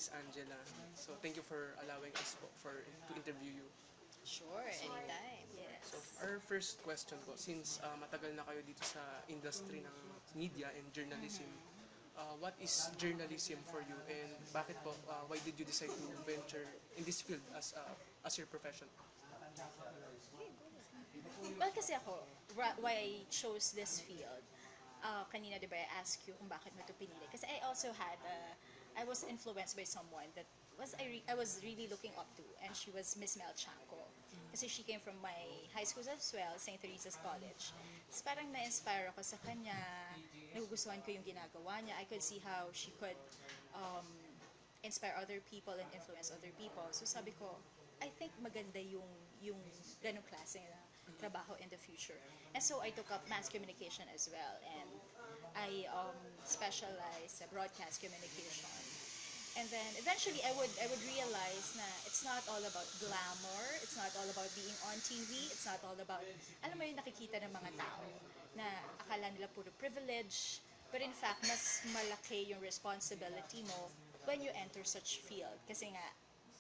Miss Angela. So thank you for allowing us po to interview you. Sure, anytime. So Yes. our first question po, since matagal na kayo dito sa industry ng media and journalism, what is journalism for you and bakit po, why did you decide to venture in this field as your profession? Well, kasi ako, why I chose this field, kanina diba I asked you kung bakit mo ito pinili. Kasi I also had, I was influenced by someone that I was really looking up to, and she was Miss Mel Chanco. Kasi she came from my high school as well, St. Teresa's College. Tapos parang na-inspire ako sa kanya, nagugustuhan ko yung ginagawa niya. I could see how she could inspire other people and influence other people. So sabi ko, I think maganda yung ganong klase na trabaho in the future. And so I took up mass communication as well, and I specialized sa broadcast communication. And then eventually I would realize na it's not all about glamour, it's not all about being on TV, it's not all about, alam mo yung nakikita ng mga tao na akala nila puro privilege, but in fact mas malaki yung responsibility mo when you enter such field. Kasi nga,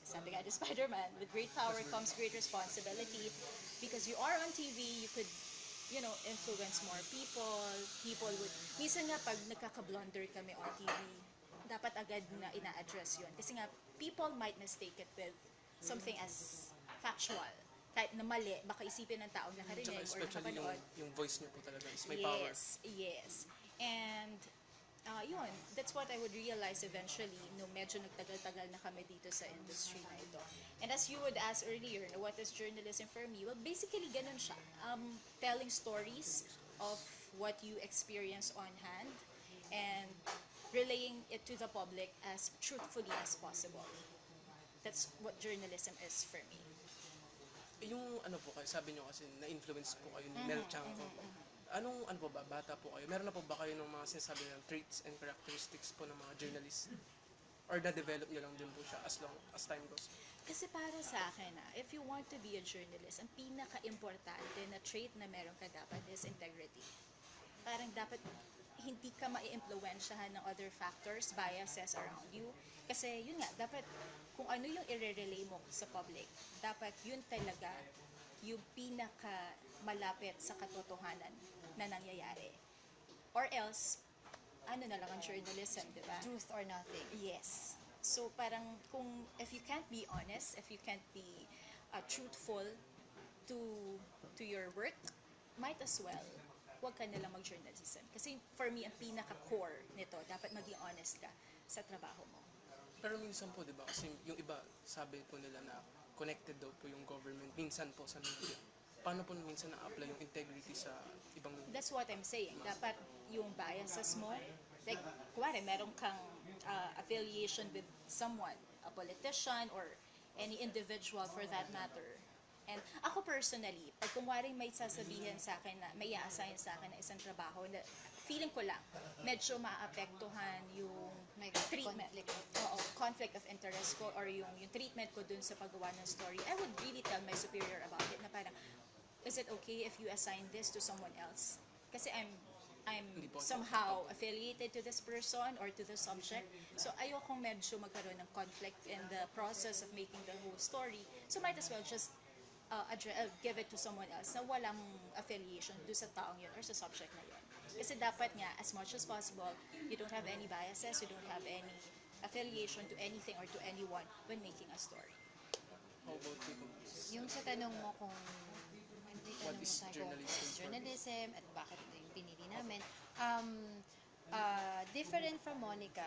sabi nga ni Spider-Man, with great power comes great responsibility, because you are on TV, you could, you know, influence more people. People would, minsan nga pag nagkaka-blunder kami on TV, dapat agad na ina-address yun. Kasi nga, people might mistake it with something as factual. Kahit na mali, baka isipin ng taong nakarinig or nakapanood. Yung voice niyo po talaga is may power. Yes. And yun, that's what I would realize eventually no medyo nagtagal-tagal na kami dito sa industry na ito. And as you would ask earlier, what is journalism for me? Well, basically ganun siya. Telling stories of what you experience on hand and relaying it to the public as truthfully as possible. That's what journalism is for me. Yung ano po kayo, sabi nyo kasi na-influence po kayo ni Mel Chanco. Ano po ba, bata po kayo? Meron na po ba kayo ng mga sinasabi ng traits and characteristics po ng mga journalists? Or na-develop nyo lang din po siya as long as time goes? Kasi para sa akin, if you want to be a journalist, ang pinaka-importante na trait na meron ka dapat is integrity. Parang dapat hindi ka mai-impluensyahan ng other factors, biases around you. Kasi yun nga, dapat kung ano yung i-relay mo sa public, dapat yun talaga yung pinaka malapit sa katotohanan na nangyayari. Or else, ano na lang ang journalism, di ba? Truth or nothing. Yes. So parang kung, if you can't be honest, if you can't be truthful to your work, might as well huwag ka nalang mag-journalism. Kasi for me, ang pinaka-core nito, dapat maging honest ka sa trabaho mo. Pero minsan po, di ba, kasi yung iba, sabi po nila na connected daw po yung government, minsan po sa media. Paano po minsan na-apply yung integrity sa ibang media? That's what I'm saying. Dapat yung biases mo, like, kuwari, meron kang affiliation with someone, a politician, or any individual for that matter. And ako personally, pag kumwaring may sasabihin sa akin na may i-assign sa akin na isang trabaho, na feeling ko lang, medyo maapektuhan yung May treatment. Conflict of interest ko or yung treatment ko dun sa paggawa ng story. I would really tell my superior about it na parang, is it okay if you assign this to someone else? Kasi I'm somehow affiliated to this person or to the subject. So ayokong medyo magkaroon ng conflict in the process of making the whole story. So might as well just give it to someone else na walang affiliation do sa taong yun or sa subject na yun. Kasi dapat nga, as much as possible, you don't have any biases, you don't have any affiliation to anything or to anyone when making a story. How about you? Yung sa tanong mo kung What is journalism at bakit ito yung pinili namin, different from Monica,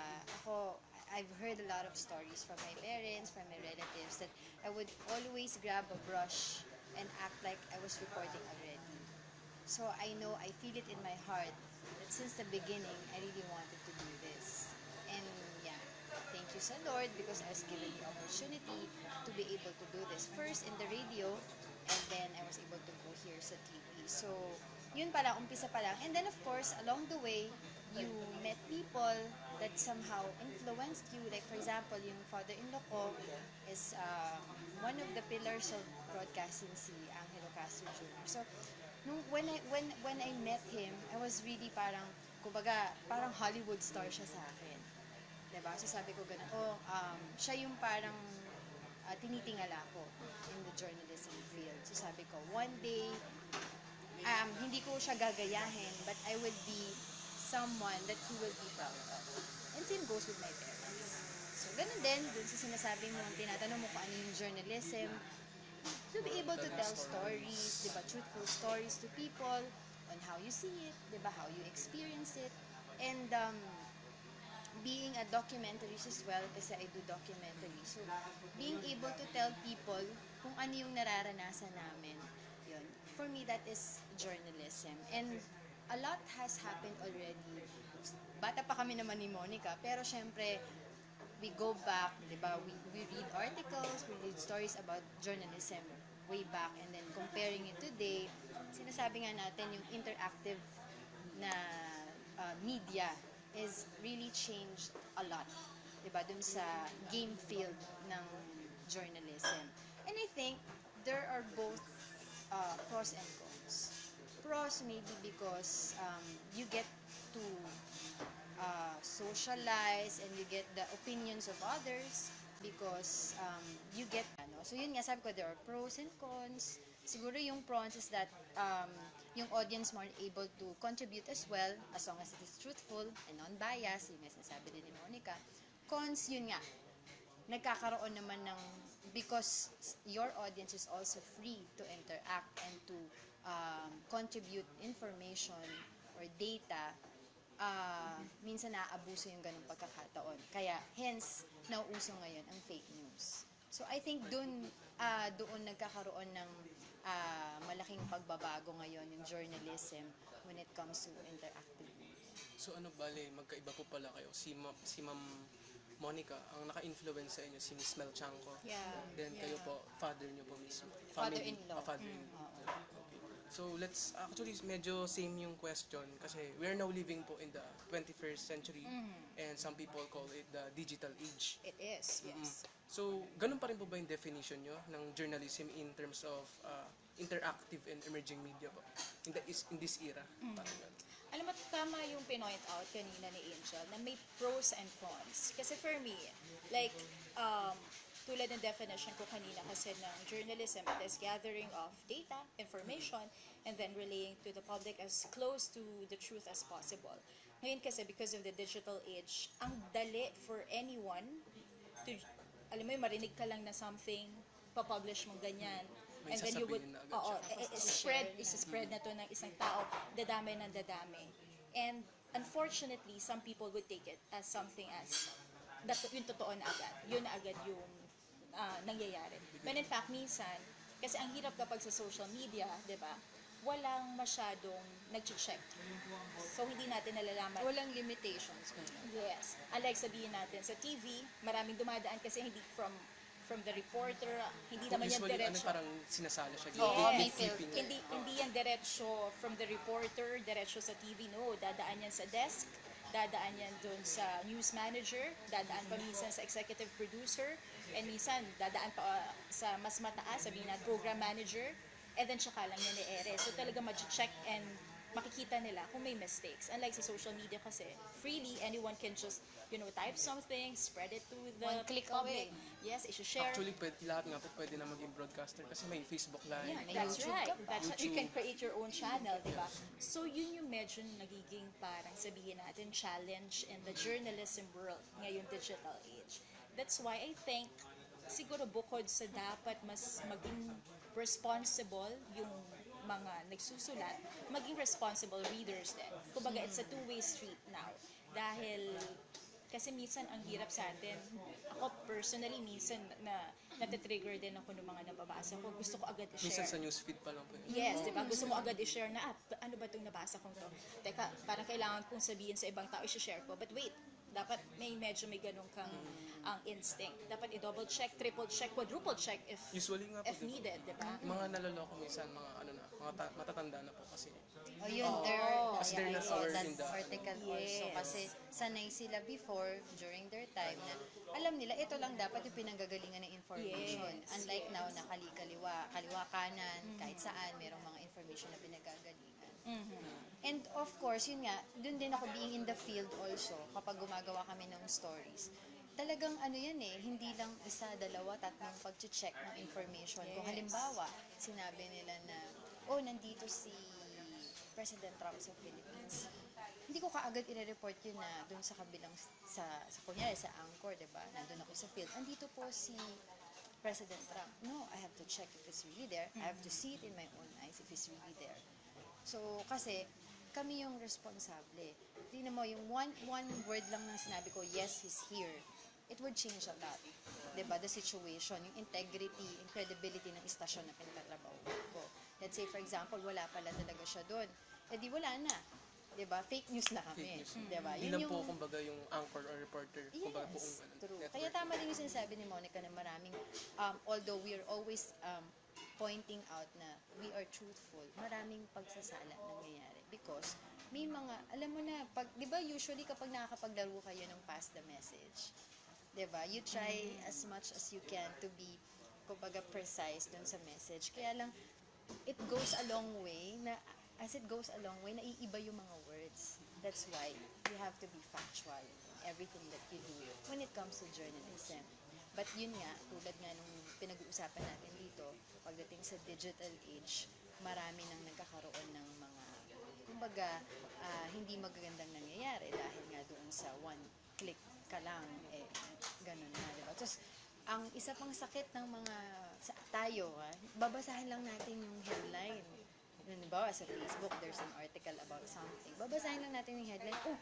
I've heard a lot of stories from my parents, from my relatives, that I would always grab a brush and act like I was reporting already. So I know, I feel it in my heart that since the beginning, I really wanted to do this. And yeah, thank you sa Lord because I was given the opportunity to be able to do this. First in the radio, and then I was able to go here sa TV. So, yun pala, umpisa pa lang. And then of course, along the way, you met people that somehow influenced you. Like for example, yung father-in-law ko is one of the pillars of broadcasting, si Angelo Castro Jr. So, when I met him, I was really parang, kumbaga, parang Hollywood star siya sa akin. Diba? So sabi ko ganun, siya yung parang tinitingala ko in the journalism field. So sabi ko, one day, hindi ko siya gagayahin, but I will be someone that he will be proud of. And same goes with my parents. So, ganun din, dun sa sinasabi mo, tinatanong mo kung ano yung journalism, to be able to tell stories, di ba, truthful stories to people on how you see it, di ba, how you experience it, and being a documentarist as well, kasi I do documentary. So, being able to tell people kung ano yung nararanasan namin, yun. For me, that is journalism. And a lot has happened already. Bata pa kami naman ni Monica, pero syempre, we go back, di ba? We read articles, we read stories about journalism way back, and then comparing it today, sinasabi nga natin yung interactive na media is really changed a lot, di ba? Dun sa game field ng journalism. And I think there are both pros and cons. Pros maybe because you get to socialize and you get the opinions of others because you get so yun nga sabi ko, there are pros and cons. Siguro yung pros is that yung audience more able to contribute as well as long as it is truthful and non-biased, yung nga sinasabi din ni Monica. Cons, yun nga, nagkakaroon naman ng, because your audience is also free to interact and to contribute information or data, minsan naaabuso yung ganung pagkakataon. Kaya, hence, nauuso ngayon ang fake news. So, I think doon nagkakaroon ng malaking pagbabago ngayon yung journalism when it comes to interactive media. So ano bale, magkaiba po pala kayo. Si Ma'am Monica, ang naka-influence sa inyo, si Miss Mel Chanco. Yeah. Then kayo po, father niyo po mismo. Father-in-law. Father-in-law. Okay. So let's, actually medyo same yung question kasi we are now living po in the 21st century and some people call it the digital age. It is, yes. So, ganun pa rin po ba yung definition nyo ng journalism in terms of interactive and emerging media po? In this era? Parang ganun. Alam mo, tama yung pinoint out kanina ni Angel na may pros and cons. Kasi for me, like, tulad ng definition ko kanina kasi ng journalism, it is gathering of data, information, and then relaying to the public as close to the truth as possible. Ngayon kasi, because of the digital age, ang dali for anyone to, alam mo yung marinig ka lang na something, papublish mong ganyan, May and then you would, sasabihin na agad siya. spread na to ng isang tao, dadami ng dadami. And unfortunately, some people would take it as something as, yung totoo na agad. Yun na agad yung nangyayari. But in fact, minsan, kasi ang hirap kapag sa social media, di ba, walang masyadong nag-check. So, hindi natin nalalaman. Walang limitations. Yes. Unlike sabihin natin, sa TV, maraming dumadaan kasi hindi from the reporter, hindi naman yan Usually, diretso. parang sinasala siya. Oo, may gatekeeping. Hindi yan diretso from the reporter, diretso sa TV, no. Dadaan yan sa desk, dadaan yan dun sa news manager, dadaan pa minsan sa executive producer, and minsan dadaan pa sa mas mataas, sabihin na program manager, and then tsaka lang yan i-ere. So talaga ma-check and makikita nila kung may mistakes. Unlike sa social media kasi, freely, anyone can just, type something, spread it to the One click public. away. Yes, i-share. Actually, lahat nga po pwede na maging broadcaster kasi may Facebook Live. Yeah, may that's YouTube right. ka pa. That's right. You can create your own channel, di ba? So, yun yung medyo nagiging parang sabihin natin challenge in the journalism world ngayong digital age. That's why I think siguro bukod sa dapat mas maging responsible yung mga nagsusulat, maging responsible readers din. Kumbaga, it's a two-way street now. Dahil kasi minsan ang hirap sa atin. Ako personally, minsan natitrigger din ako ng mga nababasa ko. Gusto ko agad i-share. Minsan sa newsfeed pa lang po yun. Yes, di ba? Gusto mo agad i-share na, ano ba itong nabasa kong to? Teka, parang kailangan kong sabihin sa ibang tao, i-share ko. But wait, dapat medyo may ganun kang ang instinct. Dapat i-double check, triple check, quadruple check if Usually nga po, if needed, di ba? mga naloloko minsan, mga matatanda na po kasi. O yun, As they're I not saw aware that in the, article also. Kasi sanay sila before, during their time, na alam nila, ito lang dapat yung pinanggagalingan ng information. Yes, Unlike now, na kaliwa, kanan, kahit saan, merong mga information na pinagagalingan. And of course, yun nga, dun din ako being in the field also, kapag gumagawa kami ng stories. Talagang ano yan eh, hindi lang isa, dalawa, tatlong pag-check ng information. Kung Yes. halimbawa, sinabi nila na, oh, nandito si President Trump sa Philippines. Hindi ko kaagad i-report yun na dun sa kabilang, sa kunyari, sa Angkor, diba? Nandun ako sa field. Andito po si President Trump. No, I have to check if he's really there. I have to see it in my own eyes if he's really there. So, kasi, kami yung responsable. Tingnan mo, yung one word lang ng sinabi ko, yes, he's here, it would change a lot. Diba? The situation, yung integrity, yung credibility ng istasyon na pinagtatrabaho ko. Let's say, for example, wala pala talaga siya doon. Eh di wala na. Diba? Fake news na kami. Fake news. Diba? Hindi lang po, kumbaga, yung anchor or reporter. Kumbaga po, Yes, true. network. Kaya tama din yung sinasabi ni Monica na maraming, although we are always pointing out na we are truthful, maraming pagsasala nangyayari. Because may mga, alam mo na, pag, di ba usually kapag nakakapaglaro kayo ng pass the message, di ba? You try as much as you can to be, kumbaga, precise dun sa message. Kaya lang, it goes a long way na, as it goes a long way, naiiba yung mga words. That's why you have to be factual in everything that you do when it comes to journalism. But yun nga, tulad nga nung pinag-uusapan natin dito, pagdating sa digital age, marami nang nagkakaroon ng mga, kumbaga, hindi magagandang nangyayari dahil nga doon sa one click ka lang, eh, ganun na, diba? Tapos, ang isa pang sakit ng mga tayo, babasahin lang natin yung headline. Halimbawa, sa Facebook, there's an article about something. Babasahin lang natin yung headline. Oh,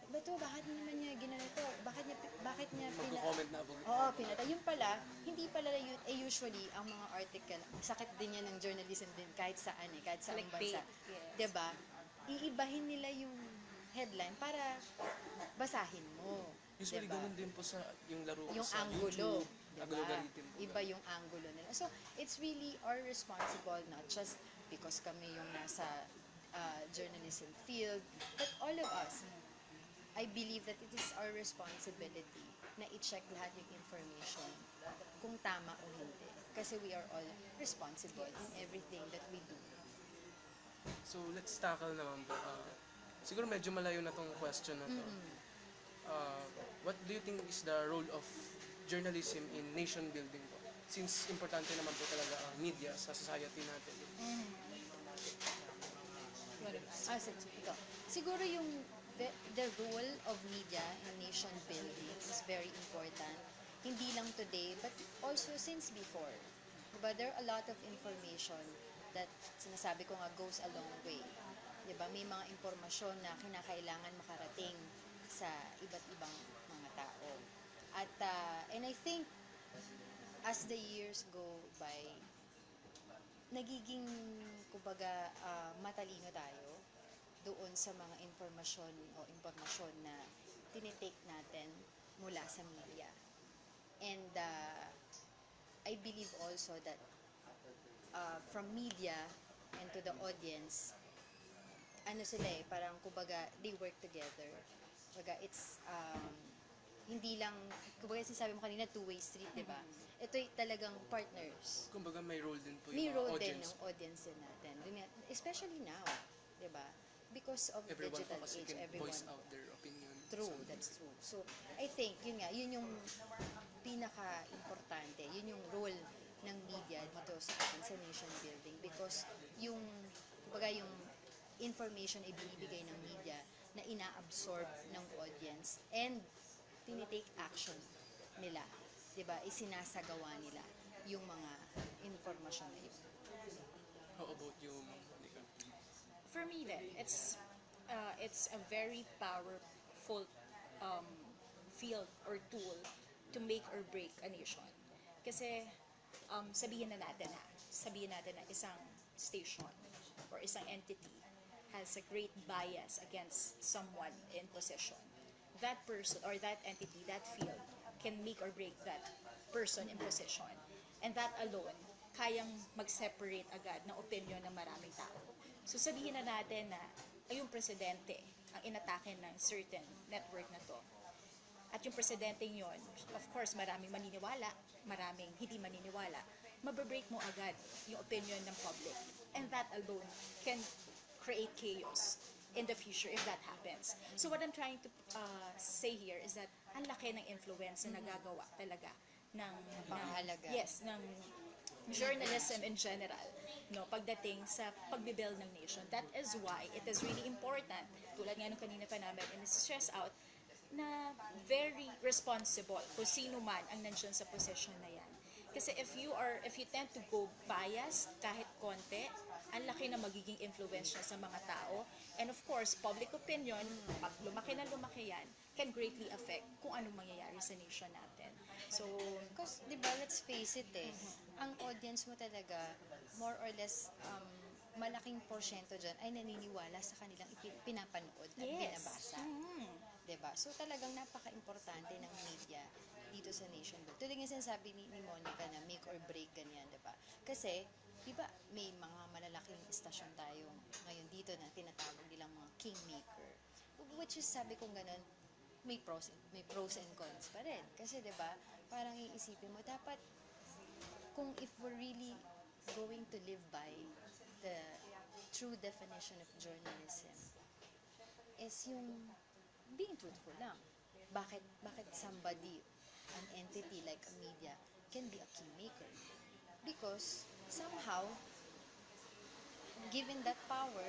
bato, bakit naman niya ginanito? Bakit niya Mag-comment na abog. Oo, pinatay. Yun pala, hindi pala yun, usually, ang mga article, sakit din yan ng journalism din, kahit saan eh, kahit saan Clickbait, bansa. yes. Diba? Iibahin nila yung headline para basahin mo. Usually, Diba? ganun din po sa yung laro ko Yung sa angulo. YouTube. Diba? Algorithm po. Iba yung angulo nila. So, it's really our responsible, not just because kami yung nasa journalism field, but all of us. I believe that it is our responsibility na i-check lahat yung information kung tama o hindi. Kasi we are all responsible in everything that we do. So, let's tackle naman po. Siguro medyo malayo na tong question na to. What do you think is the role of journalism in nation building po? Since importante naman po talaga ang media sa society natin. Sige, ikaw. Siguro yung the role of media in nation building is very important. Hindi lang today, but also since before. Diba, there are a lot of information that sinasabi ko nga goes a long way. Diba, may mga impormasyon na kinakailangan makarating sa iba't ibang mga tao. At, and I think, as the years go by, nagiging, kumbaga, matalino tayo doon sa mga impormasyon na tinitake natin mula sa media. And I believe also that from media and to the audience, ano sila eh, parang kumbaga, they work together. Kumbaga, it's, hindi lang, kumbaga sinasabi mo kanina, two-way street, di ba? Ito'y talagang partners. Kumbaga may role din po May yung mga role din audience. ng audience din natin. Especially now, di ba? Because of Everyone digital po kasi age, can everyone. voice out their opinion. True, that's true. So, I think, yun nga, yun yung pinaka-importante. Yun yung role ng media dito sa atin sa nation building. Because yung, kumbaga yung information ay binibigay ng media na ina-absorb ng audience and tinitake action nila. Diba? Isinasagawa nila yung mga informasyon na yun. How about you, Monica? For me then, it's a very powerful field or tool to make or break a nation. Kasi sabihin natin na isang station or isang entity has a great bias against someone in position. That person or that entity, that field, can make or break that person in position. And that alone, kayang mag-separate agad ng opinion ng maraming tao. So sabihin na natin na yung presidente ang inatake ng certain network na to. At yung presidente yon, of course, maraming maniniwala, maraming hindi maniniwala. Mababreak mo agad yung opinion ng public. And that alone can create chaos in the future if that happens. So what I'm trying to say here is that ang laki ng influence na nagagawa talaga ng Pangahalaga. yes, ng journalism in general, no, pagdating sa pagbibuild ng nation. That is why it is really important, tulad nga nung kanina pa namin, and stress out, na very responsible kung sino man ang nandiyan sa position na yan. Kasi if you tend to go biased kahit konti, ang laki na magiging influence niya sa mga tao. And of course, public opinion, pag lumaki na lumaki yan, can greatly affect kung anong mangyayari sa nation natin. So, Because, di ba, let's face it ang audience mo talaga, more or less, malaking porsyento dyan ay naniniwala sa kanilang pinapanood at yes. binabasa. Diba? So talagang napaka-importante ng media dito sa nation building. Tulad yung sinasabi ni Monica na make or break ganyan, diba? Kasi, diba, may mga malalaking istasyon tayo ngayon dito na tinatawag nilang mga kingmaker. Which is, sabi kong ganun, may pros and cons pa rin. Kasi, diba, parang iisipin mo, dapat, kung if we're really going to live by the true definition of journalism, is yung being truthful lang. Bakit somebody, an entity like a media, can be a kingmaker? Because, somehow, given that power,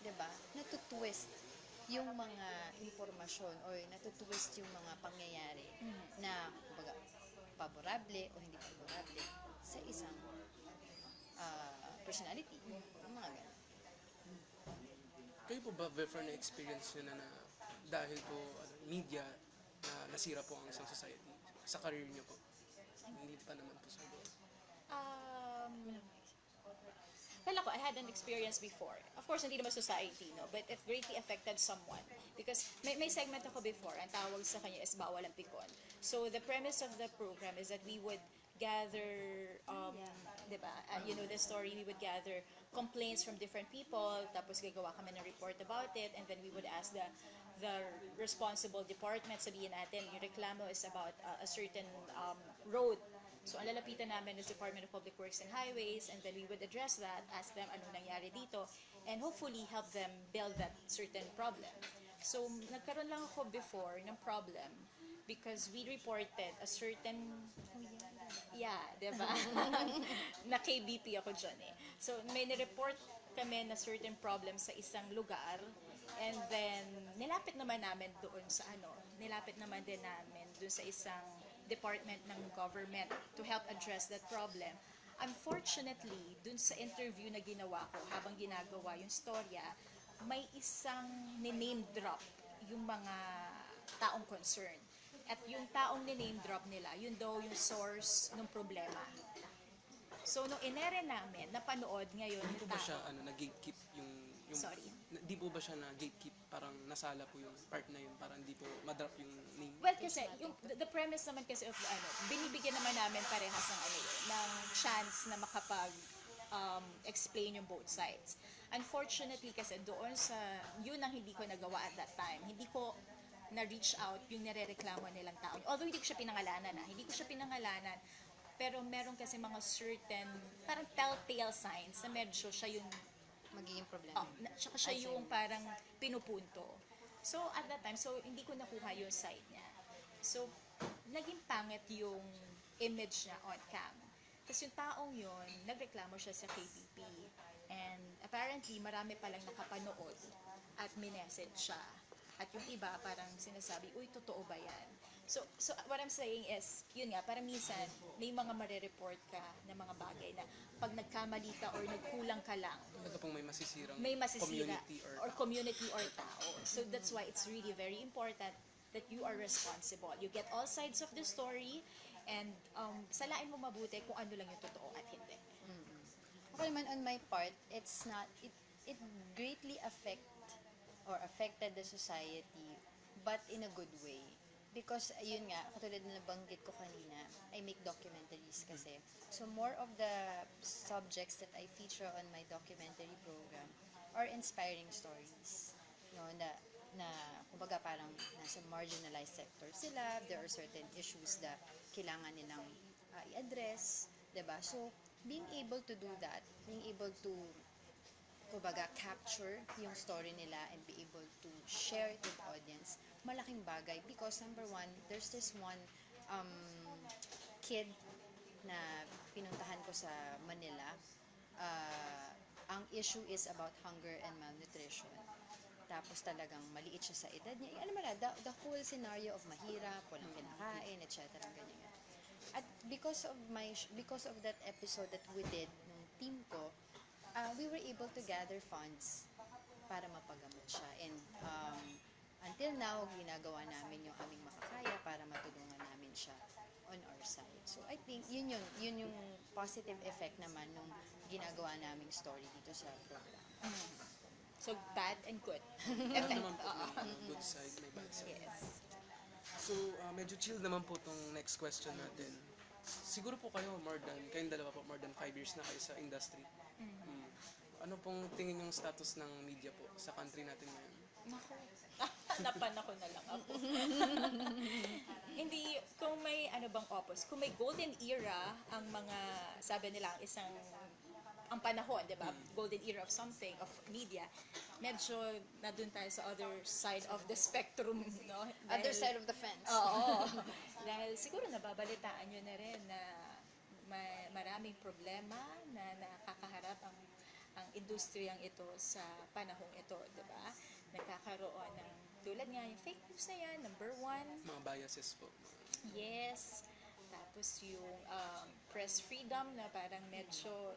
diba, natutwist yung mga impormasyon or natutwist yung mga pangyayari na, kumbaga, favorable o hindi favorable sa isang personality. Yung mga ganun. Kayo po ba before na-experience nyo na dahil po media na nasira po ang isang society sa career nyo po? Hindi pa naman po siguro. Well, ako, I had an experience before. Of course, hindi naman society, no? But it greatly affected someone. Because may segment ako before, ang tawag sa kanya is Bawal ang Pikon. So, the premise of the program is that we would gather, diba, you know the story, we would gather complaints from different people, tapos gagawa kami ng report about it, and then we would ask the responsible department, sabihin natin, yung reklamo is about a certain road. So, ang lalapitan namin is Department of Public Works and Highways, and then we would address that, ask them anong nangyari dito, and hopefully help them build that certain problem. So, nagkaroon lang ako before ng problem because we reported a certain, yeah, diba? Na KBP ako dyan eh. So, may nireport kami na certain problem sa isang lugar, and then, nilapit naman namin doon sa nilapit naman din namin doon sa isang department ng government to help address that problem. Unfortunately, dun sa interview na ginawa ko, habang ginagawa yung storya, may isang ni-name drop yung mga taong concerned. At yung taong ni-name drop nila, yun daw yung source ng problema. So, nung inere namin, napanood ngayon Hindi yung po ba tao. siya na-gatekeep yung Sorry. Di po ba siya na-gatekeep, parang nasala po yung part na yun, parang hindi po madrop yung name? Well, kasi yung the premise naman kasi of binibigyan naman namin parehas ng ng chance na makapag explain yung both sides. Unfortunately kasi doon sa yun ang hindi ko nagawa at that time. Hindi ko na-reach out yung nirereklamo nilang tao. Although hindi ko siya pinangalanan hindi ko siya pinangalanan, pero meron kasi mga certain parang telltale signs na medyo siya yung Magiging problema. Tsaka siya yung parang pinupunto. So, at that time, hindi ko nakuha yung side niya. So, naging pangit yung image niya on cam. Tapos yung taong yun, nagreklamo siya sa KBP. And apparently, marami palang nakapanood at minessage siya. At yung iba, parang sinasabi, uy, totoo ba yan? So what I'm saying is, yun nga, parang minsan, may mga marereport ka na mga bagay na pag nagkamali ka or nagkulang ka lang, Kumbaga pong may masisira community or tao. So that's why it's really very important that you are responsible. You get all sides of the story, and salain mo mabuti kung ano lang yung totoo at hindi. Ako naman on my part, it's not, it greatly affected the society, but in a good way. Because, yun nga, katulad na nabanggit ko kanina, I make documentaries kasi. So, more of the subjects that I feature on my documentary program are inspiring stories. No, na kumbaga parang nasa marginalized sector sila, there are certain issues that kailangan nilang i-address, diba? So, being able to do that, being able to kumbaga, capture yung story nila and be able to share it with audience, malaking bagay. Because number one, there's this one um, kid na pinuntahan ko sa Manila. Ang issue is about hunger and malnutrition. Tapos talagang maliit siya sa edad niya. Ano man, the whole scenario of mahirap, walang kinakain, etc. Ganyan. At because of that episode that we did nung team ko, we were able to gather funds para mapagamot siya. And until now, ginagawa namin yung aming makakaya para matulungan namin siya on our side. So I think yun yung positive effect naman nung ginagawa naming story dito sa program. So, bad and good. Lahat naman po may good side, may bad side. Yes. So, medyo chill naman po tong next question natin. Siguro po kayo, kayong dalawa po, more than 5 years na kayo sa industry. Ano pong tingin yung status ng media po sa country natin ngayon? Naku. Hanapan ako na lang ako. Hindi, kung may ano bang kung may golden era, ang mga, sabi nila, ang panahon, di ba? Golden era of something, of media, medyo na dun tayo sa other side of the spectrum, no? Other side of the fence. Oo. Dahil siguro nababalitaan nyo na rin na maraming problema na nakakaharap ang industriyang ito sa panahong ito, di ba? Nagkakaroon ng, tulad nga yung fake news na yan, number one. Mga biases po. Yes. Tapos yung press freedom na parang medyo,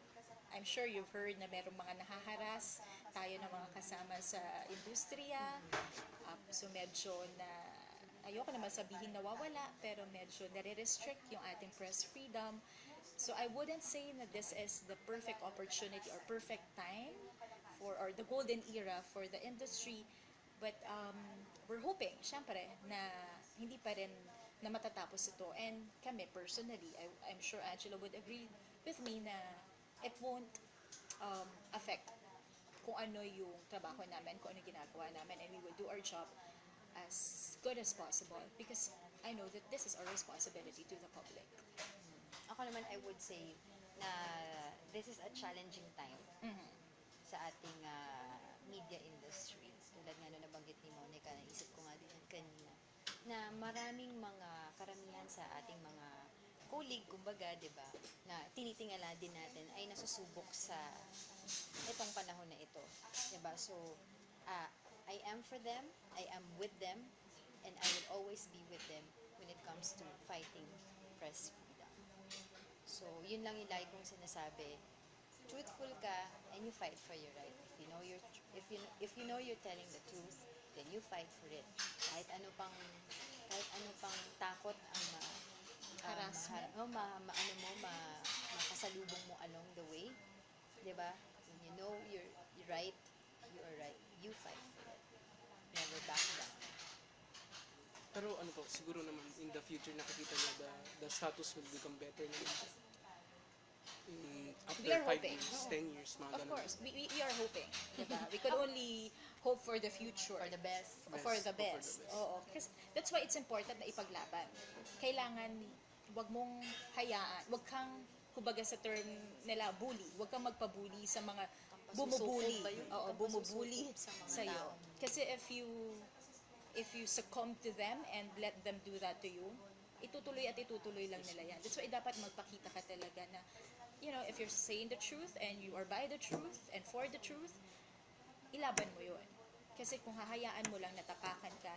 I'm sure you've heard na merong mga nahaharas tayo ng mga kasama sa industriya. So medyo ayoko naman sabihin nawawala, pero medyo nare-restrict yung ating press freedom. So I wouldn't say na this is the perfect opportunity or perfect time or the golden era for the industry. But we're hoping, syempre, na hindi pa rin na matatapos ito. And kami, personally, I'm sure Angela would agree with me na it won't affect kung ano yung trabaho namin, kung ano yung ginagawa namin, and we will do our job as good as possible because I know that this is our responsibility to the public. Ako naman, I would say na this is a challenging time sa ating media industry. Tulad nga nung nabanggit ni Monica, naisip ko nga din yan kanina, na maraming mga karamihan sa ating mga colleague, kumbaga, di ba, na tinitingala din natin ay nasusubok sa itong panahon na ito. Di ba? So, I am for them, I am with them, and I will always be with them when it comes to fighting press freedom. So, yun lang yung lagi kong sinasabi. Truthful ka and you fight for your right. If you know you're telling the truth, then you fight for it. Kahit ano pang takot ang Harassment. makasalubong mo along the way. 'Di ba? When you know you're right, you are right. You fight for it. Never back down. Pero ano po, siguro naman in the future nakikita niyo the status will become better naman po. After We are 5 hoping. years, 10 years, mga Of ganun. course, we are hoping. Diba? We could only hope for the future. For the best. For the Hope for the best. best. Oo. Because that's why it's important na ipaglaban. Kailangan, wag mong hayaan, wag kang, kumbaga sa term nila, bully. Wag kang magpabully sa mga bumubuli. Masusukob ba yun? Oo, Huwag kang bumubuli masusukob sa mga sa'yo. tao. Kasi if you succumb to them and let them do that to you, itutuloy lang nila yan. That's why dapat magpakita ka talaga na, you know, if you're saying the truth and you are by the truth and for the truth, ilaban mo yun. Kasi kung hahayaan mo lang na tapakan ka,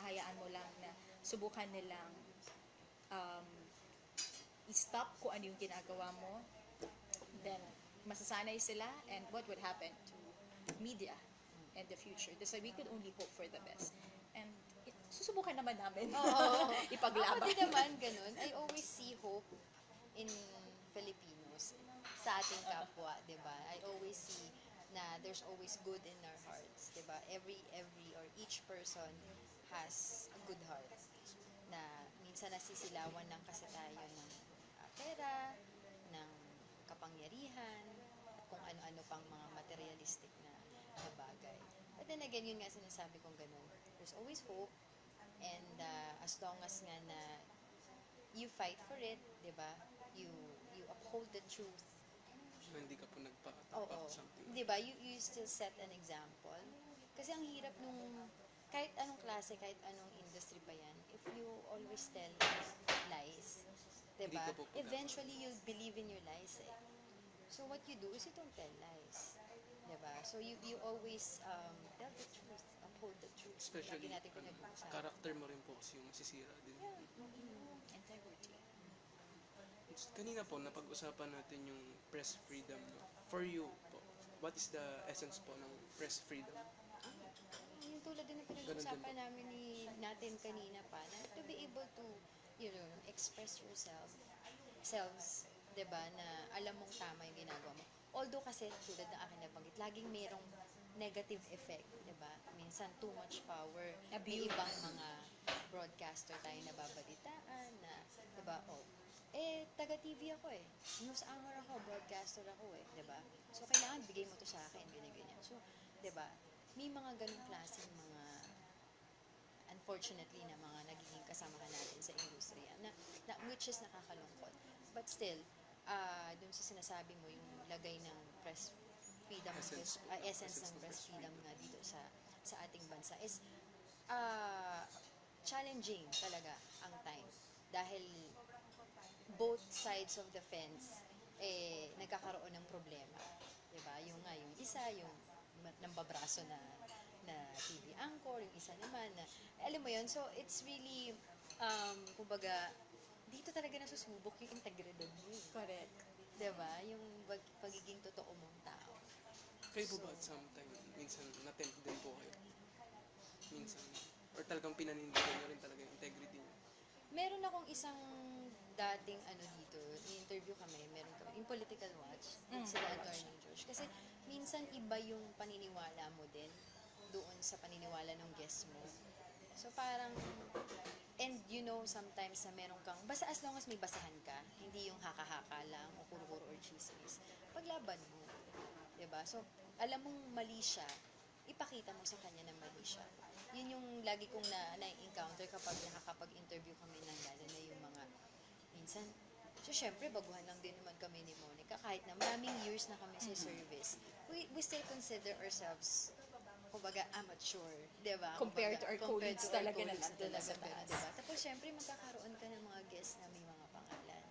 hahayaan mo lang na subukan nilang i-stop kung ano yung ginagawa mo, then masasanay sila, and what would happen to media in the future? That's why we could only hope for the best. And susubukan naman namin ipaglaban. Ako din naman, ganun. I always see hope in Filipinos sa ating kapwa, 'di ba? I always see na there's always good in our hearts, 'di ba? Every or each person has a good heart. Na minsan nasisilawan lang kasi tayo ng pera, ng kapangyarihan, at kung ano-ano pang mga materialistic na bagay. But then again, yun nga sinasabi kong ganun. There's always hope, and as long as nga na you fight for it, 'di ba? You uphold the truth, Hindi ka po nagpa-top Oo. up something. Di ba? You still set an example. Kasi ang hirap nung, kahit anong klase, kahit anong industry pa yan, if you always tell lies, di Hindi ba? ka po pinapa- Eventually, you'll believe in your lies eh. So what you do is you don't tell lies. Diba? So you always tell the truth, uphold the truth. Lagi Especially, natin pinag-uusapan. character mo rin po kasi yung masisira din. Integrity. Kanina po, napag-usapan natin yung press freedom. No? For you po, what is the essence po ng press freedom? Yung tulad din na Ganun din pinag-uusapan po. namin natin kanina pa, na to be able to, express selves, 'di ba, na alam mong tama yung ginagawa mo. Although kasi tulad ng akin nabanggit, laging merong negative effect, 'di ba? Minsan too much power. May Abuse. ibang mga broadcaster tayo nababalitaan na, 'di ba? Oh, taga TV ako eh. News anchor ako, broadcaster ako eh, 'di ba? So kailangan bigay mo to sa akin, ganyan ganyan. So, 'di ba? May mga ganung klaseng mga unfortunately na mga nagiging kasamahan natin sa industriya na which is nakakalungkot. But still, dun sa sinasabi mo, yung lagay ng press freedom, Essence po. essence ng press freedom nga dito sa ating bansa is challenging talaga ang time. Dahil both sides of the fence nagkakaroon ng problema. 'Di ba? Yung nga yung isa, yung nambabraso na TV anchor, yung isa naman na alam mo 'yon. So it's really kumbaga dito talaga nasusubok yung integridad mo. Correct. 'Di ba? Yung pagiging totoo mong tao. Kayo po So, ba at sometime, minsan na-tempt din po kayo? Minsan. Or talagang pinanindigan nyo rin talaga yung integrity nyo? meron akong isang dating dito, i-interview kami, meron kami, in Political Watch, sila Attorney George. Kasi minsan iba yung paniniwala mo din doon sa paniniwala ng guest mo. So parang, and sometimes na meron kang, basta as long as may basahan ka, hindi yung haka-haka lang o kuro-kuro or chismis, paglaban mo. 'Di ba? So, alam mong mali siya, ipakita mo sa kanya na mali siya. Yun yung lagi kong na-encounter kapag nakakapag-interview kami ng lalo na yung mga minsan. So, syempre, baguhan lang din naman kami ni Monica. Kahit na maraming years na kami sa service, we still consider ourselves kumbaga amateur, 'di ba? Compared to our colleagues talaga na colleagues nandun na sa talagang taas. ganun, 'di ba? Tapos syempre magkakaroon ka ng mga guests na may mga pangalan,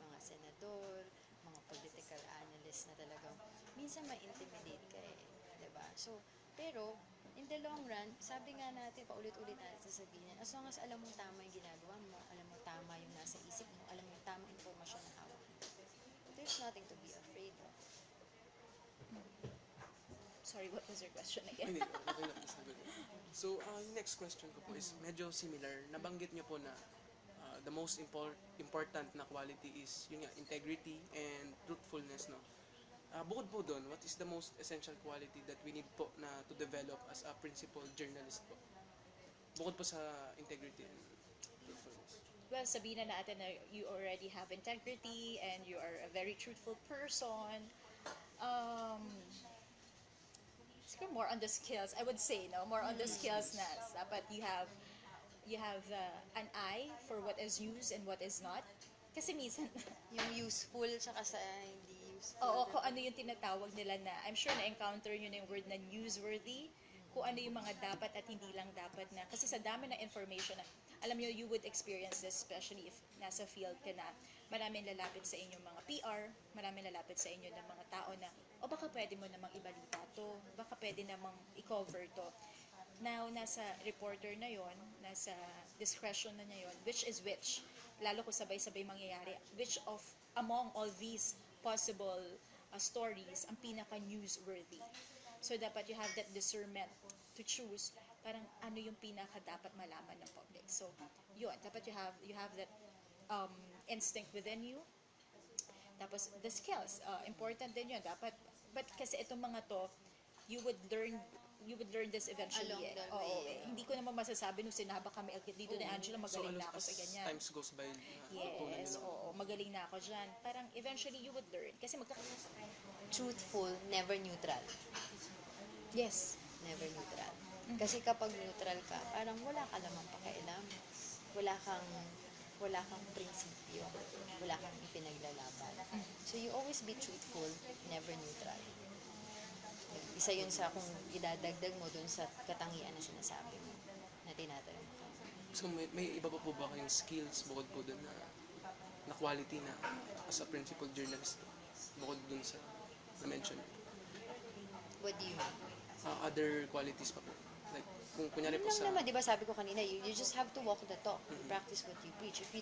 mga senador, mga political analyst na talagang minsan ma-intimidate ka eh, 'di ba? So, pero in the long run, sabi nga natin, paulit-ulit natin sasabihin yan, as long as alam mong tama yung ginagawa mo, alam mo tama yung nasa isip mo, alam mo yung tamang informasyon na hawak mo, there's nothing to be afraid of. Sorry, what was your question Ay, again? hindi. Okay lang po sagot. So, yung next question ko po is medyo similar. Nabanggit nyo po na the most important na quality is yun nga, integrity and truthfulness, no? Bukod po doon, what is the most essential quality that we need po na to develop as a principal journalist po? Bukod po sa integrity and truthfulness. Well, sabihin na natin na you already have integrity and you are a very truthful person. Siguro more on the skills, I would say, no? More on the skills na dapat you have an eye for what is used and what is not. Kasi minsan, Yung useful tsaka sa hindi useful. oo, kung ano yung tinatawag nila na, I'm sure na-encounter nyo na yung word na newsworthy, kung ano yung mga dapat at hindi lang dapat na, kasi sa dami na information na, alam nyo, you would experience this, especially if nasa field ka na, maraming lalapit sa inyong mga PR, maraming lalapit sa inyo ng mga tao na, o baka pwede mo namang ibalita to, baka pwede namang i-cover to. Now, nasa reporter na yon, nasa discretion na niya yon, which is which, lalo kung sabay-sabay mangyayari, which of among all these possible stories ang pinaka-newsworthy. So, dapat you have that discernment to choose parang ano yung pinaka dapat malaman ng public. So, yun, dapat you have that instinct within you. Tapos, the skills, important din yun. Dapat, but kasi itong mga to, you would learn this eventually. Along the Oo, way. hindi ko naman masasabi nung sinaba kami dito ni Angela, magaling na ako sa ganyan. Times goes by, natutunan Yes, nyo lang. oo, magaling na ako dyan. Parang eventually you would learn. Kasi Truthful, never neutral. yes, Never neutral. Kasi kapag neutral ka, parang wala ka namang pakialam. Wala kang wala kang prinsipyo, wala kang ipinaglalaban. So you always be truthful, never neutral. Yun. Isa yun sa kung idadagdag mo dun sa katangian na sinasabi mo na tinatanong ka. So may iba pa po ba kayong skills bukod po dun na quality na as a principal journalist bukod dun sa na-mention? What do you mean? Other qualities pa po. Like, kung kunyari Yun po lang sa... naman, di ba sabi ko kanina, you just have to walk the talk, practice what you preach. If you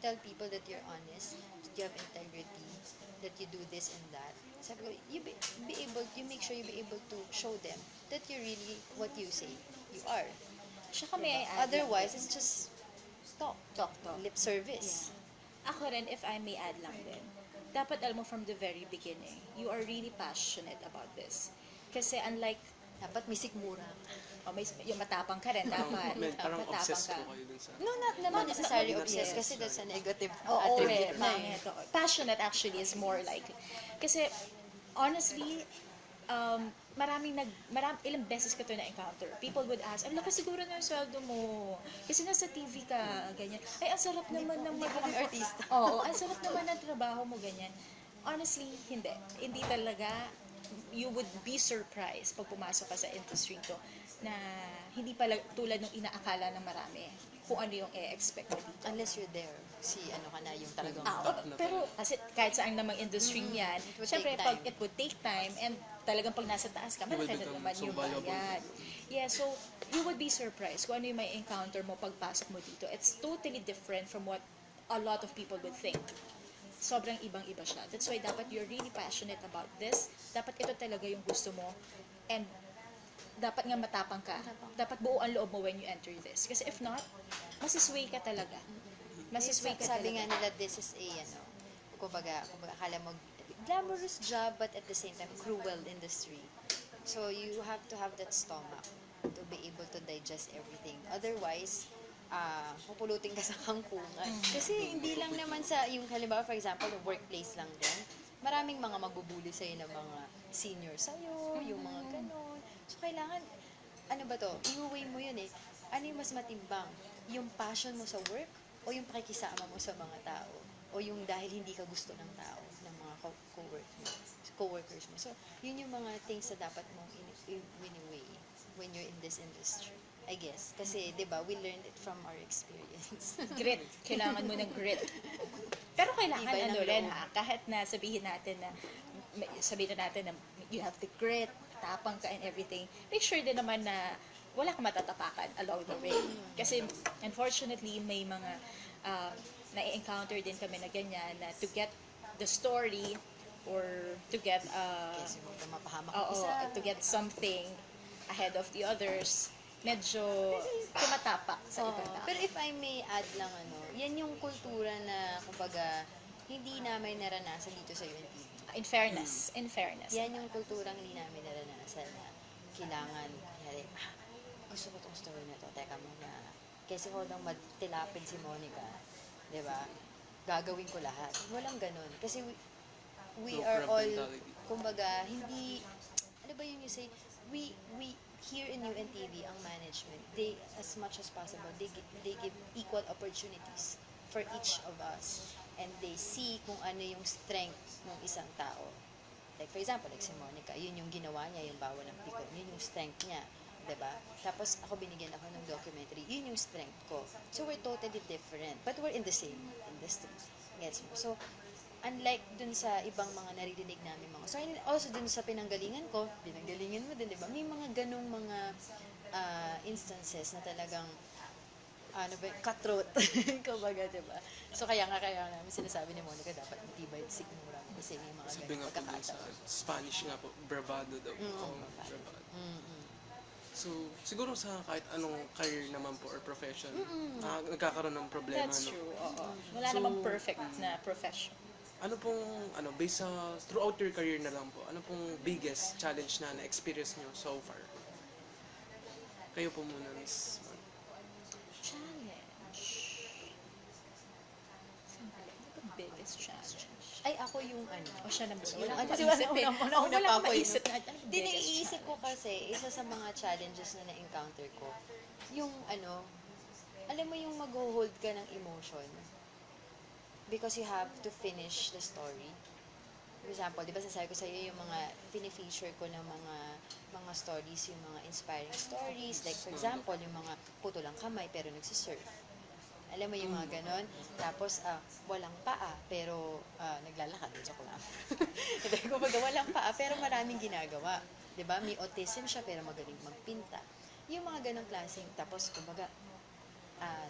tell people that you're honest, that you have integrity, that you do this and that, sabi ko, you make sure you be able to show them that you're really what you say you are. Tsaka may I add Otherwise, lang it's just talk, talk. lip service. Yeah. Ako rin, if I may add lang din, dapat alam mo from the very beginning, you are really passionate about this. Kasi unlike, Dapat may sikmura. yung matapang ka rin, dapat. Parang matapang obsessed ka. po kayo dun sa... No, not necessarily not obsessed, yes. kasi that's a negative Oo, attribute na pangit. Passionate actually is more like, kasi honestly, ilang beses ko to na-encounter. People would ask, ang lakas siguro na yung sweldo mo. Kasi nasa TV ka, ganyan. Ay, ang sarap naman ng Hindi po kami artista. Oo, ang sarap naman ng trabaho mo, ganyan. Honestly, hindi. Hindi talaga, you would be surprised pag pumasok ka sa industry to na hindi pala tulad ng inaakala ng marami kung ano yung e-expect mo dito. Unless you're there. Ano ka na yung talagang... Pero kasi kahit saan namang industry yan, It would syempre take pag time. it would take time and talagang pag nasa taas ka, You will malaki na become naman so yung valuable. bayad. Yeah, so you would be surprised kung ano yung may encounter mo pagpasok mo dito. It's totally different from what a lot of people would think. Sobrang ibang-iba siya. That's why dapat you're really passionate about this. Dapat ito talaga yung gusto mo. And dapat nga matapang ka. Dapat buo ang loob mo when you enter this. Kasi if not, masisway ka talaga. Masisway ka Sabi nga talaga. nila, this is a, kumbaga, akala mo, glamorous job, but at the same time, cruel industry. So, you have to have that stomach to be able to digest everything. Otherwise, pupulutin ka sa kangkungan. Kasi hindi lang naman sa, yung halimbawa, for example, the workplace lang din, maraming mga magbubuli sa'yo ng mga senior sa'yo, yung mga ganon. So, kailangan, ano ba to, iuwi mo yun eh. Ano yung mas matimbang? Yung passion mo sa work o yung pakikisama mo sa mga tao? O yung dahil hindi ka gusto ng tao, ng mga co-workers mo. So, yun yung mga things na dapat mong win-weigh when you're in this industry. I guess. Kasi, di ba, we learned it from our experience. Grit. Kailangan mo ng grit. Pero kailangan Tibay ng ano rin loob. ha, kahit na sabihin natin na you have the grit, tapang ka and everything, make sure din naman na wala kang matatapakan along the way. Kasi unfortunately, may mga na-encounter din kami na ganyan na to get the story or to get Kasi huwag ka mapahamak ng isa. to get something ahead of the others, medyo tumatapak sa Oo. ibang tao. Pero if I may add lang, yan yung kultura na, kumbaga, hindi namin naranasan dito sa UNTV. In fairness. Yan yung kulturang hindi namin naranasan na kailangan, gusto ko tong story na to, teka muna. Kasi ko lang tilapid si Monica, di ba? Gagawin ko lahat. Walang ganun. Kasi we No are crab all, mentality. kumbaga, hindi, ano ba yung you say, we here in UNTV, ang management, they, as much as possible, they give equal opportunities for each of us. And they see kung ano yung strength ng isang tao. Like, for example, like si Monica, yun yung ginawa niya, yung bawa ng pikon, yun yung strength niya. Diba? Tapos, ako binigyan ako ng documentary, yun yung strength ko. So, we're totally different. But we're in the same industry. Gets mo? So, unlike dun sa ibang mga naririnig namin mga, so, also dun sa pinanggalingan ko, pinanggalingan mo din, diba? May mga ganong mga instances na talagang cutthroat. Kumbaga, diba? So, kaya namin sinasabi ni Monica, dapat matibay at sigmura mo kasi may mga Sabi nga po dun sa Spanish nga po, bravado daw. Bravado. So, siguro sa kahit anong career naman po or profession, nagkakaroon ng problema. That's no? true, oo. Wala So, namang perfect na profession. Ano pong, based sa, throughout your career na lang po, ano pong biggest challenge na na-experience nyo so far? Kayo po muna, Miss. Challenge. Sandali, ano ba biggest challenge? ay, ako yung O siya naman. Wala Wala kasi akong maisip eh. una Wala pa akong ako maisip na ano ba Hindi, biggest naiisip ko challenge? kasi, isa sa mga challenges na na-encounter ko, yung alam mo yung mag-hold ka ng emotion because you have to finish the story. For example, di ba sasabi ko sa iyo yung mga fini-feature ko ng mga stories, yung mga inspiring stories. Like, for example, yung mga puto lang kamay pero nagsisurf. Alam mo yung mga ganon. Tapos, walang paa pero naglalakad. Joke lang. Kumbaga, walang paa pero maraming ginagawa. Di ba? May autism siya pero magaling magpinta. Yung mga ganong klaseng. Tapos, kumbaga,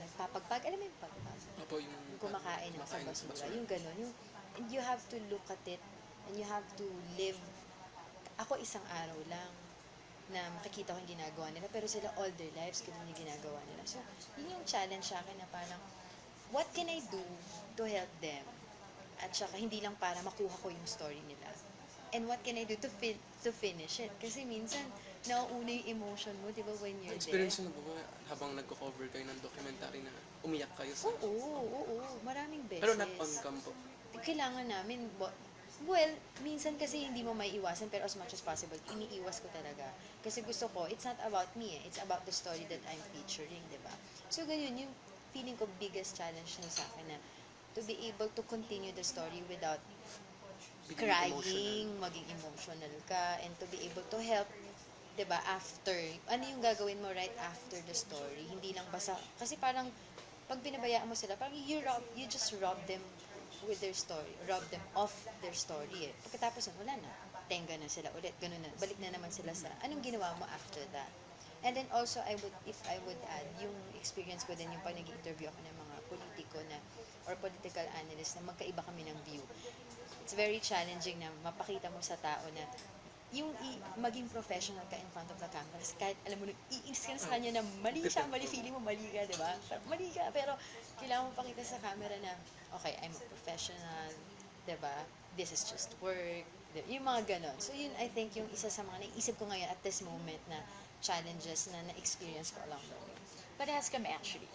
nagpapagpag. Alam mo yung pagpag? Opo, yung Kumakain ng sa kumakain ng basura. Yung ganon. And you have to look at it and you have to live. Ako isang araw lang na makikita ko yung ginagawa nila, pero sila all their lives, ganun yung ginagawa nila. So, yun yung challenge sa akin na parang, what can I do to help them? At saka, hindi lang para makuha ko yung story nila. And what can I do to finish it? Kasi minsan, nauuna yung emotion mo, di ba, when you're there. experience nyo na ba habang nagko-cover kayo ng documentary na umiyak kayo sa... Oo, maraming beses. Pero not on cam po. Kailangan namin, well, minsan kasi hindi mo may iwasan, pero as much as possible, iniiwas ko talaga. Kasi gusto ko, it's not about me, it's about the story that I'm featuring, di ba? So, ganyan, yung feeling ko biggest challenge na sa akin na to be able to continue the story without Biging crying, emotional. maging emotional ka, and to be able to help, di ba, after, ano yung gagawin mo right after the story, hindi lang basta, kasi parang, pag binabayaan mo sila, parang you just rob them with their story, rob them of their story eh. Pagkatapos wala na, tenga na sila ulit, ganun na, balik na naman sila sa, anong ginawa mo after that? And then also, if I would add, yung experience ko din, yung pag nag-interview ako ng mga politiko na, or political analyst na magkaiba kami ng view. It's very challenging na mapakita mo sa tao na yung maging professional ka in front of the camera. Kasi kahit, alam mo, iinis ka na sa kanya na mali siya, mali, feeling mo mali ka, di ba? Mali ka, pero kailangan mo pakita sa camera na, okay, I'm a professional, di ba? This is just work. Yung mga ganon. So, yun, I think, yung isa sa mga naisip ko ngayon at this moment na challenges na na-experience ko along the way. Parehas kami actually.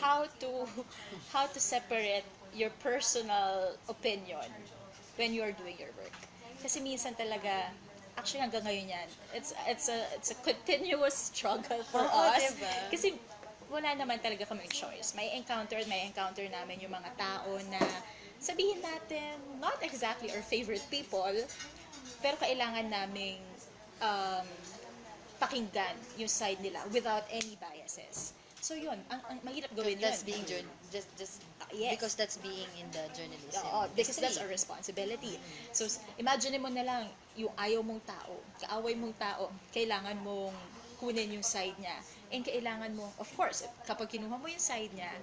How to separate your personal opinion when you're doing your work. Kasi minsan talaga, actually hanggang ngayon yan, it's a continuous struggle for Oo, us. diba? Kasi wala naman talaga kaming choice. May encounter namin yung mga tao na sabihin natin, not exactly our favorite people, pero kailangan naming pakinggan yung side nila without any biases. So yun, ang mahirap gawin yun. That's being Yes. because that's being in the journalism. Oo, because industry. that's our responsibility. So, imagine mo na lang, yung ayaw mong tao, kaaway mong tao, kailangan mong kunin yung side niya. And kailangan mong, of course, kapag kinuha mo yung side niya,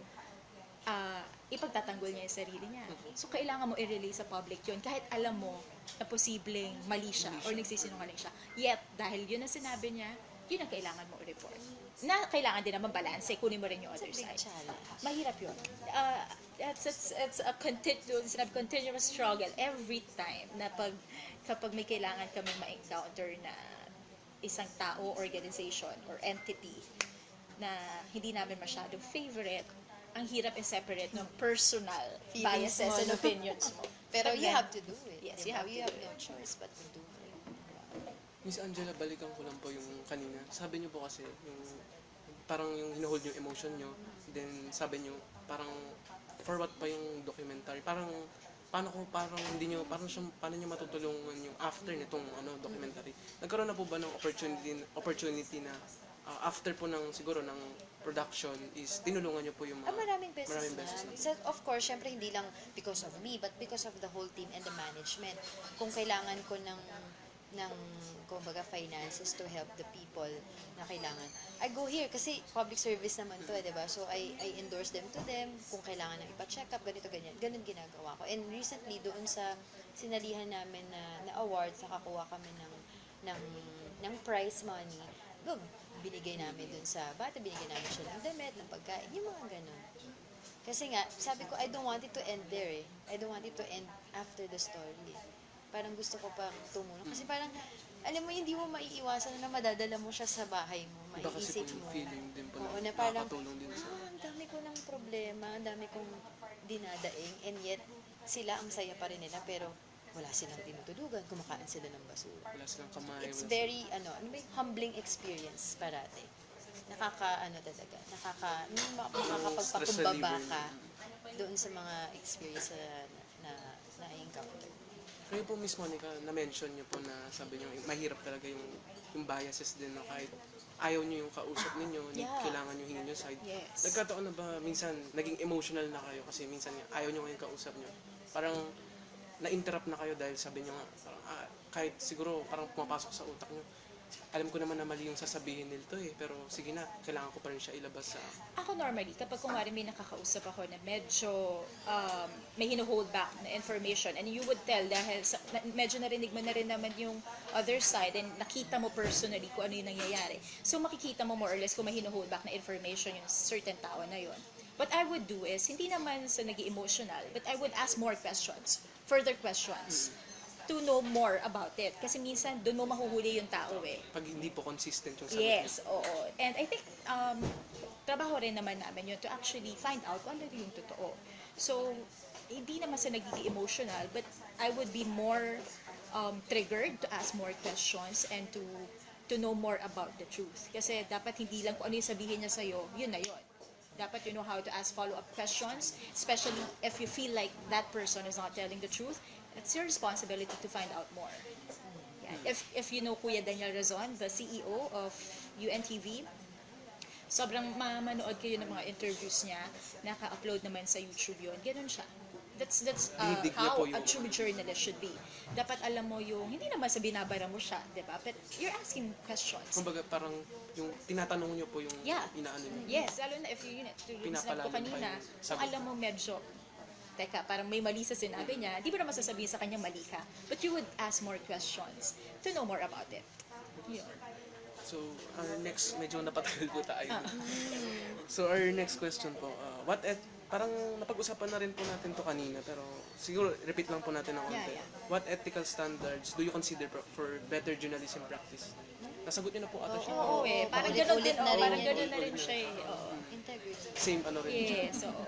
ipagtatanggol niya yung sarili niya. So, kailangan mo i-release sa public yun, kahit alam mo na posibleng mali siya or nagsisinungaling siya. Yet, dahil yun ang sinabi niya, yun ang kailangan mo i-report. Na kailangan din naman balance, kunin mo rin yung other side. Mahirap yun. It's a continuous struggle every time na kapag may kailangan kami ma-encounter na isang tao, organization, or entity na hindi namin masyadong favorite, ang hirap i-separate ng personal Feelings biases mo, and no? opinions mo. Pero But you then, have to do it. Yes, diba? you have to do no it. choice but to do it. Miss Angela, balikan ko lang po yung kanina. Sabi niyo po kasi, yung parang yung hinuhold yung emotion niyo, then sabi niyo, parang for what pa yung documentary? Parang parang hindi niyo paano niyo matutulungan yung after nitong documentary? Nagkaroon na po ba ng opportunity na after po ng siguro ng production is tinulungan niyo po yung mga Maraming beses na. beses So, of course, syempre hindi lang because of me, but because of the whole team and the management. Kung kailangan ko ng kumbaga finances to help the people na kailangan. I go here kasi public service naman to, diba? So I endorse them to them kung kailangan ng ipa-check up, ganito, ganyan. Ganun ginagawa ko. And recently, doon sa sinalihan namin na awards, nakakuha kami ng prize money. Binigay namin dun sa bata, binigay namin siya ng damit, ng pagkain, yung mga ganun. Kasi nga, sabi ko, I don't want it to end there eh. I don't want it to end after the story eh. Parang gusto ko pang tumulong. Kasi parang, alam mo, hindi mo maiiwasan na madadala mo siya sa bahay mo. Iba kasi po Maiisip yung mo. feeling din po Oo, na na parang, nakakatulong din sa... ang dami ko ng problema, ang dami kong dinadaing, and yet, sila ang saya pa rin nila, pero wala silang tinutulugan, kumakain sila ng basura. Wala silang kamay. It's wala very, ano ba yung humbling experience parati. talaga, Stress makakapagpakumbaba reliever. ka doon sa mga experience na na-encounter. Kayo po Miss Monica, na-mention niyo po na sabi niyo mahirap talaga yung biases din, no? Kahit ayaw niyo yung kausap ninyo, Yeah. kailangan niyo hingin yung side. Yes. Nagkataon na ba minsan naging emotional na kayo kasi minsan ayaw niyo ngayon kausap niyo? Parang na-interrupt na kayo dahil sabi niyo nga, parang, kahit siguro parang pumapasok sa utak niyo. Alam ko naman na mali yung sasabihin nito pero sige na, kailangan ko pa rin siya ilabas sa... Ako normally, kapag kumari may nakakausap ako na medyo may hino-hold back na information, and you would tell dahil medyo narinig mo na rin naman yung other side and nakita mo personally kung ano yung nangyayari. So makikita mo more or less kung may hino-hold back na information yung certain tao na yun. What I would do is, hindi naman sa naging emotional, but I would ask more questions, further questions, to know more about it. Kasi minsan, doon mo mahuhuli yung tao Pag hindi po consistent yung sagot Yes, niya. oo. And I think, trabaho rin naman namin yun to actually find out kung ano yung totoo. So, hindi naman sa nagiging emotional, but I would be more triggered to ask more questions and to know more about the truth. Kasi dapat hindi lang kung ano yung sabihin niya sa'yo, yun na yun. Dapat you know how to ask follow-up questions, especially if you feel like that person is not telling the truth. It's your responsibility to find out more. Yeah. If you know Kuya Daniel Razon, the CEO of UNTV, sobrang manood kayo ng mga interviews niya, naka-upload naman sa YouTube yun. Ganun siya. That's Dinidig niya how po a yung... true journalist should be. Dapat alam mo yung, hindi naman sa binabara mo siya, di ba? But you're asking questions. Kumbaga parang yung tinatanong niyo po yung Yeah. inaano niyo. Yes, lalo na if you sinabi ko Pinapalalim kanina, pa yung kung sagot. alam mo medyo, teka, parang may mali sa sinabi niya, di ba naman sasabihin sa kanya mali ka? But you would ask more questions to know more about it. Yun. So, our next, medyo napatagal po tayo. So, our next question po, parang napag-usapan na rin po natin to kanina, pero siguro repeat lang po natin ng konti. Yeah. What ethical standards do you consider for better journalism practice? Nasagot niyo na po ata siya. Oo, parang gano'n din, Paulit-ulit na rin parang yan gano'n eh. na rin siya Oo. Integrity. Same ano rin. Yes, oo.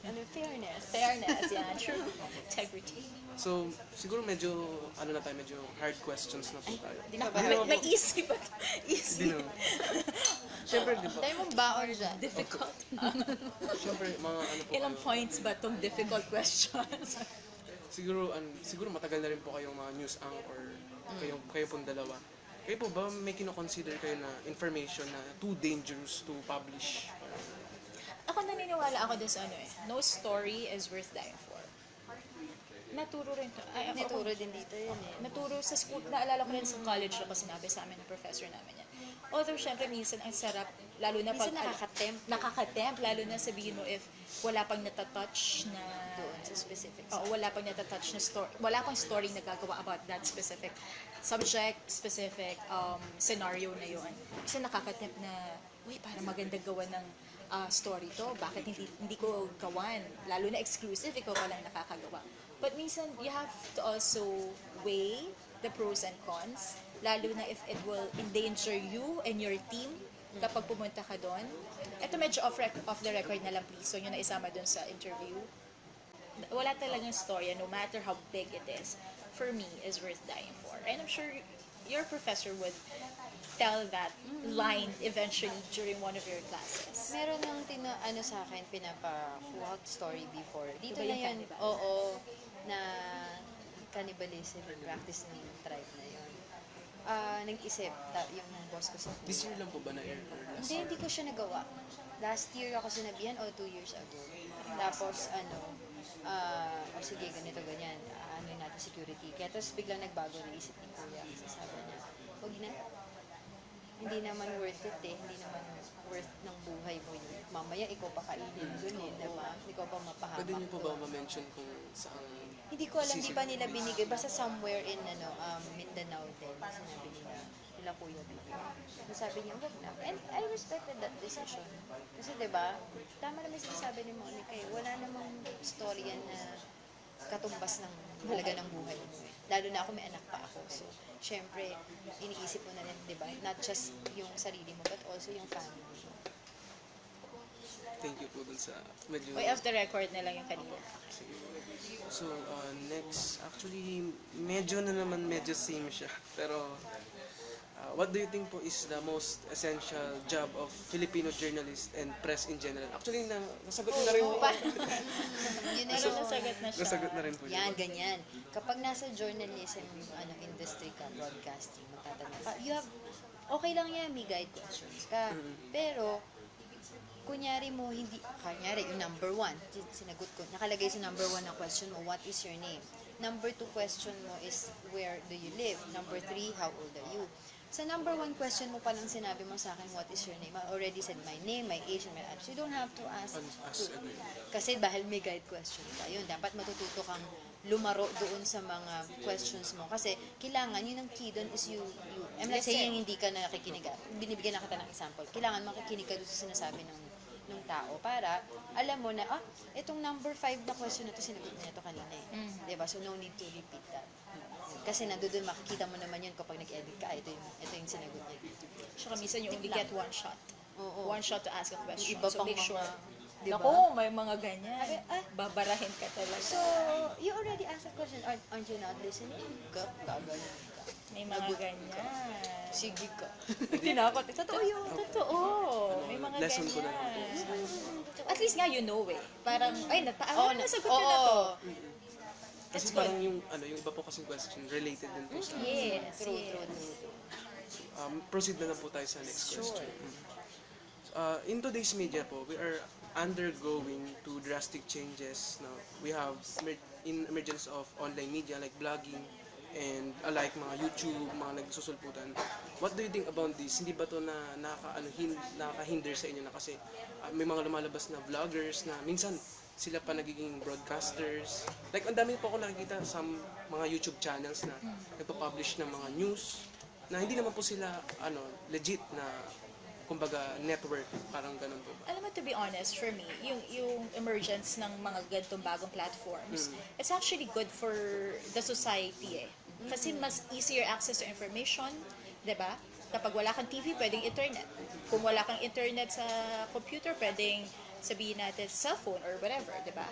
Fairness. Fairness, yeah, true. Integrity. So, siguro medyo hard questions na po tayo. Di ba ba? May easy ba? Easy. Di naman. Siyempre, di ba? Dahil mong baon dyan. Difficult. Siyempre, mga ano po Ilang kayo. points ba tong difficult questions? Siguro matagal na rin po kayong mga news anchor. Kayo pong dalawa. Kayo po ba may kino-consider kayo na information na too dangerous to publish? Ako naniniwala ako dun sa no story is worth dying for. Naturo rin to. Naturo din dito yan eh. Naturo sa school, naalala ko rin sa college ako sinabi sa amin ng professor namin yan. Although, syempre, minsan ang sarap, lalo na pag... Minsan nakaka-tempt. Nakaka-tempt, lalo na sabihin mo if wala pang natatouch na... Doon sa specific. wala pang natatouch na story. Wala pang story na gagawa about that specific subject, specific scenario na yun. Kasi nakaka-tempt na, uy, parang magandang gawa ng story to. Bakit hindi ko gawan? Lalo na exclusive, ikaw palang nakakagawa. But minsan, you have to also weigh the pros and cons, lalo na if it will endanger you and your team kapag pumunta ka doon. Ito medyo off the record na lang please, so yun na isama doon sa interview. Wala talagang story, no matter how big it is, for me, is worth dying for. And I'm sure your professor would tell that line eventually during one of your classes. Meron ng sa akin, pinapa-quote story before. Dito Iba na yung yun, cannibal. oo, na cannibalism, practice ng tribe na yun. Nag-isip, yung boss ko sa kuya. This year lang po ba na-air or last year? Hindi ko siya nagawa. Last year ako sinabihan o 2 years ago. Tapos sige, ganito, ganyan. Natin security. Kaya tapos biglang nagbago na isip ni kuya. Kasi sabi niya, huwag na. Hindi naman worth it eh. Hindi naman worth ng buhay mo yun. Mamaya ikaw pa kainin dun eh. Diba? Ikaw pa mapahamak. Pwede niyo po ba ma-mention kung saan? Hindi ko alam, di pa nila binigay. Basta somewhere in Mindanao din. Sinabi nila kuya before. Sabi niya, wag na. And I respected that decision. Kasi diba, tama naman sinasabi ni Monica eh. Wala namang storya na katumbas ng halaga ng buhay mo eh. Lalo na ako, may anak pa ako. So, syempre, iniisip mo na rin, di ba? Not just yung sarili mo, but also yung family mo. Thank you po dun sa medyo... Way off the record na lang yung kanina. So, next, actually, medyo same siya. Pero, What do you think po is the most essential job of Filipino journalist and press in general? Actually, nasagot na rin po. Yun na Parang yun. nasagot na siya. Nasagot na rin po Yan, yun. ganyan. Kapag nasa journalism industry ka, broadcasting, magtatanong ka, okay lang yan, may guide questions ka. Pero, kunyari mo, yung number one, sinagot ko, nakalagay sa number one na question mo, what is your name? Number two question mo is, where do you live? Number three, how old are you? Sa number one question mo pa lang sinabi mo sa akin, what is your name? I already said my name, my age, and my address. You don't have to ask. Kasi dahil may guide question pa. Yun, dapat matututo kang lumaro doon sa mga questions mo. Kasi kailangan, yun ang key doon is I'm not saying hindi ka na nakikinig. Binibigyan na kita ng example. Kailangan makikinig ka doon sa sinasabi ng tao para alam mo na, itong number 5 na question na to sinagot niya ito kanina eh. Diba? So, no need to repeat that. Kasi nandoon makikita mo naman yun kapag nag-edit ka, ito yung sinagot niya. Saka minsan you only get one shot. Oo. One shot to ask a question. Iba So pang make sure. diba? Naku, may mga ganyan. Babarahin ka talaga. So, you already asked a question. Aren't you not listening? Gagaling ka. May mga ganyan. Sige ka. Tinakot. Totoo yun. Totoo. May mga Lesson ko na lang po. ganyan. At least nga you know eh. Parang, nasagot ko na to. Kasi parang yung iba po kasing question related din po sa... Yes. True. Proceed na lang po tayo sa next question. In today's media po, we are undergoing two drastic changes. Now, we have emergence of online media like blogging and alike mga YouTube, mga nagsusulputan. What do you think about this? Hindi ba to na nakaka-hinder sa inyo na kasi may mga lumalabas na vloggers na minsan sila pa nagiging broadcasters. Like, ang dami po ako nakikita sa mga YouTube channels na nagpa-publish ng mga news na hindi naman po sila legit na kumbaga network, parang ganun po ba? Alam mo, to be honest, for me, yung emergence ng mga ganitong bagong platforms, it's actually good for the society eh. Kasi mas easier access to information, di ba? Kapag wala kang TV, pwedeng internet. Kung wala kang internet sa computer, pwedeng sabihin natin cellphone or whatever, di ba?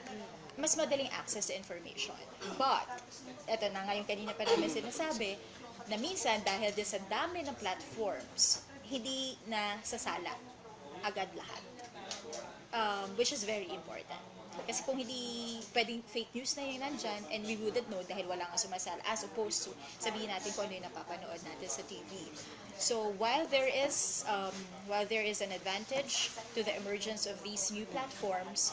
Mas madaling access to information. But, eto na nga yung kanina pa namin sinasabi, na minsan dahil din sa dami ng platforms, hindi na sasala agad lahat. Which is very important. Kasi kung hindi pwedeng fake news na yung nandyan and we wouldn't know dahil wala nga sumasala as opposed to sabihin natin kung ano yung napapanood natin sa TV. So while there is an advantage to the emergence of these new platforms,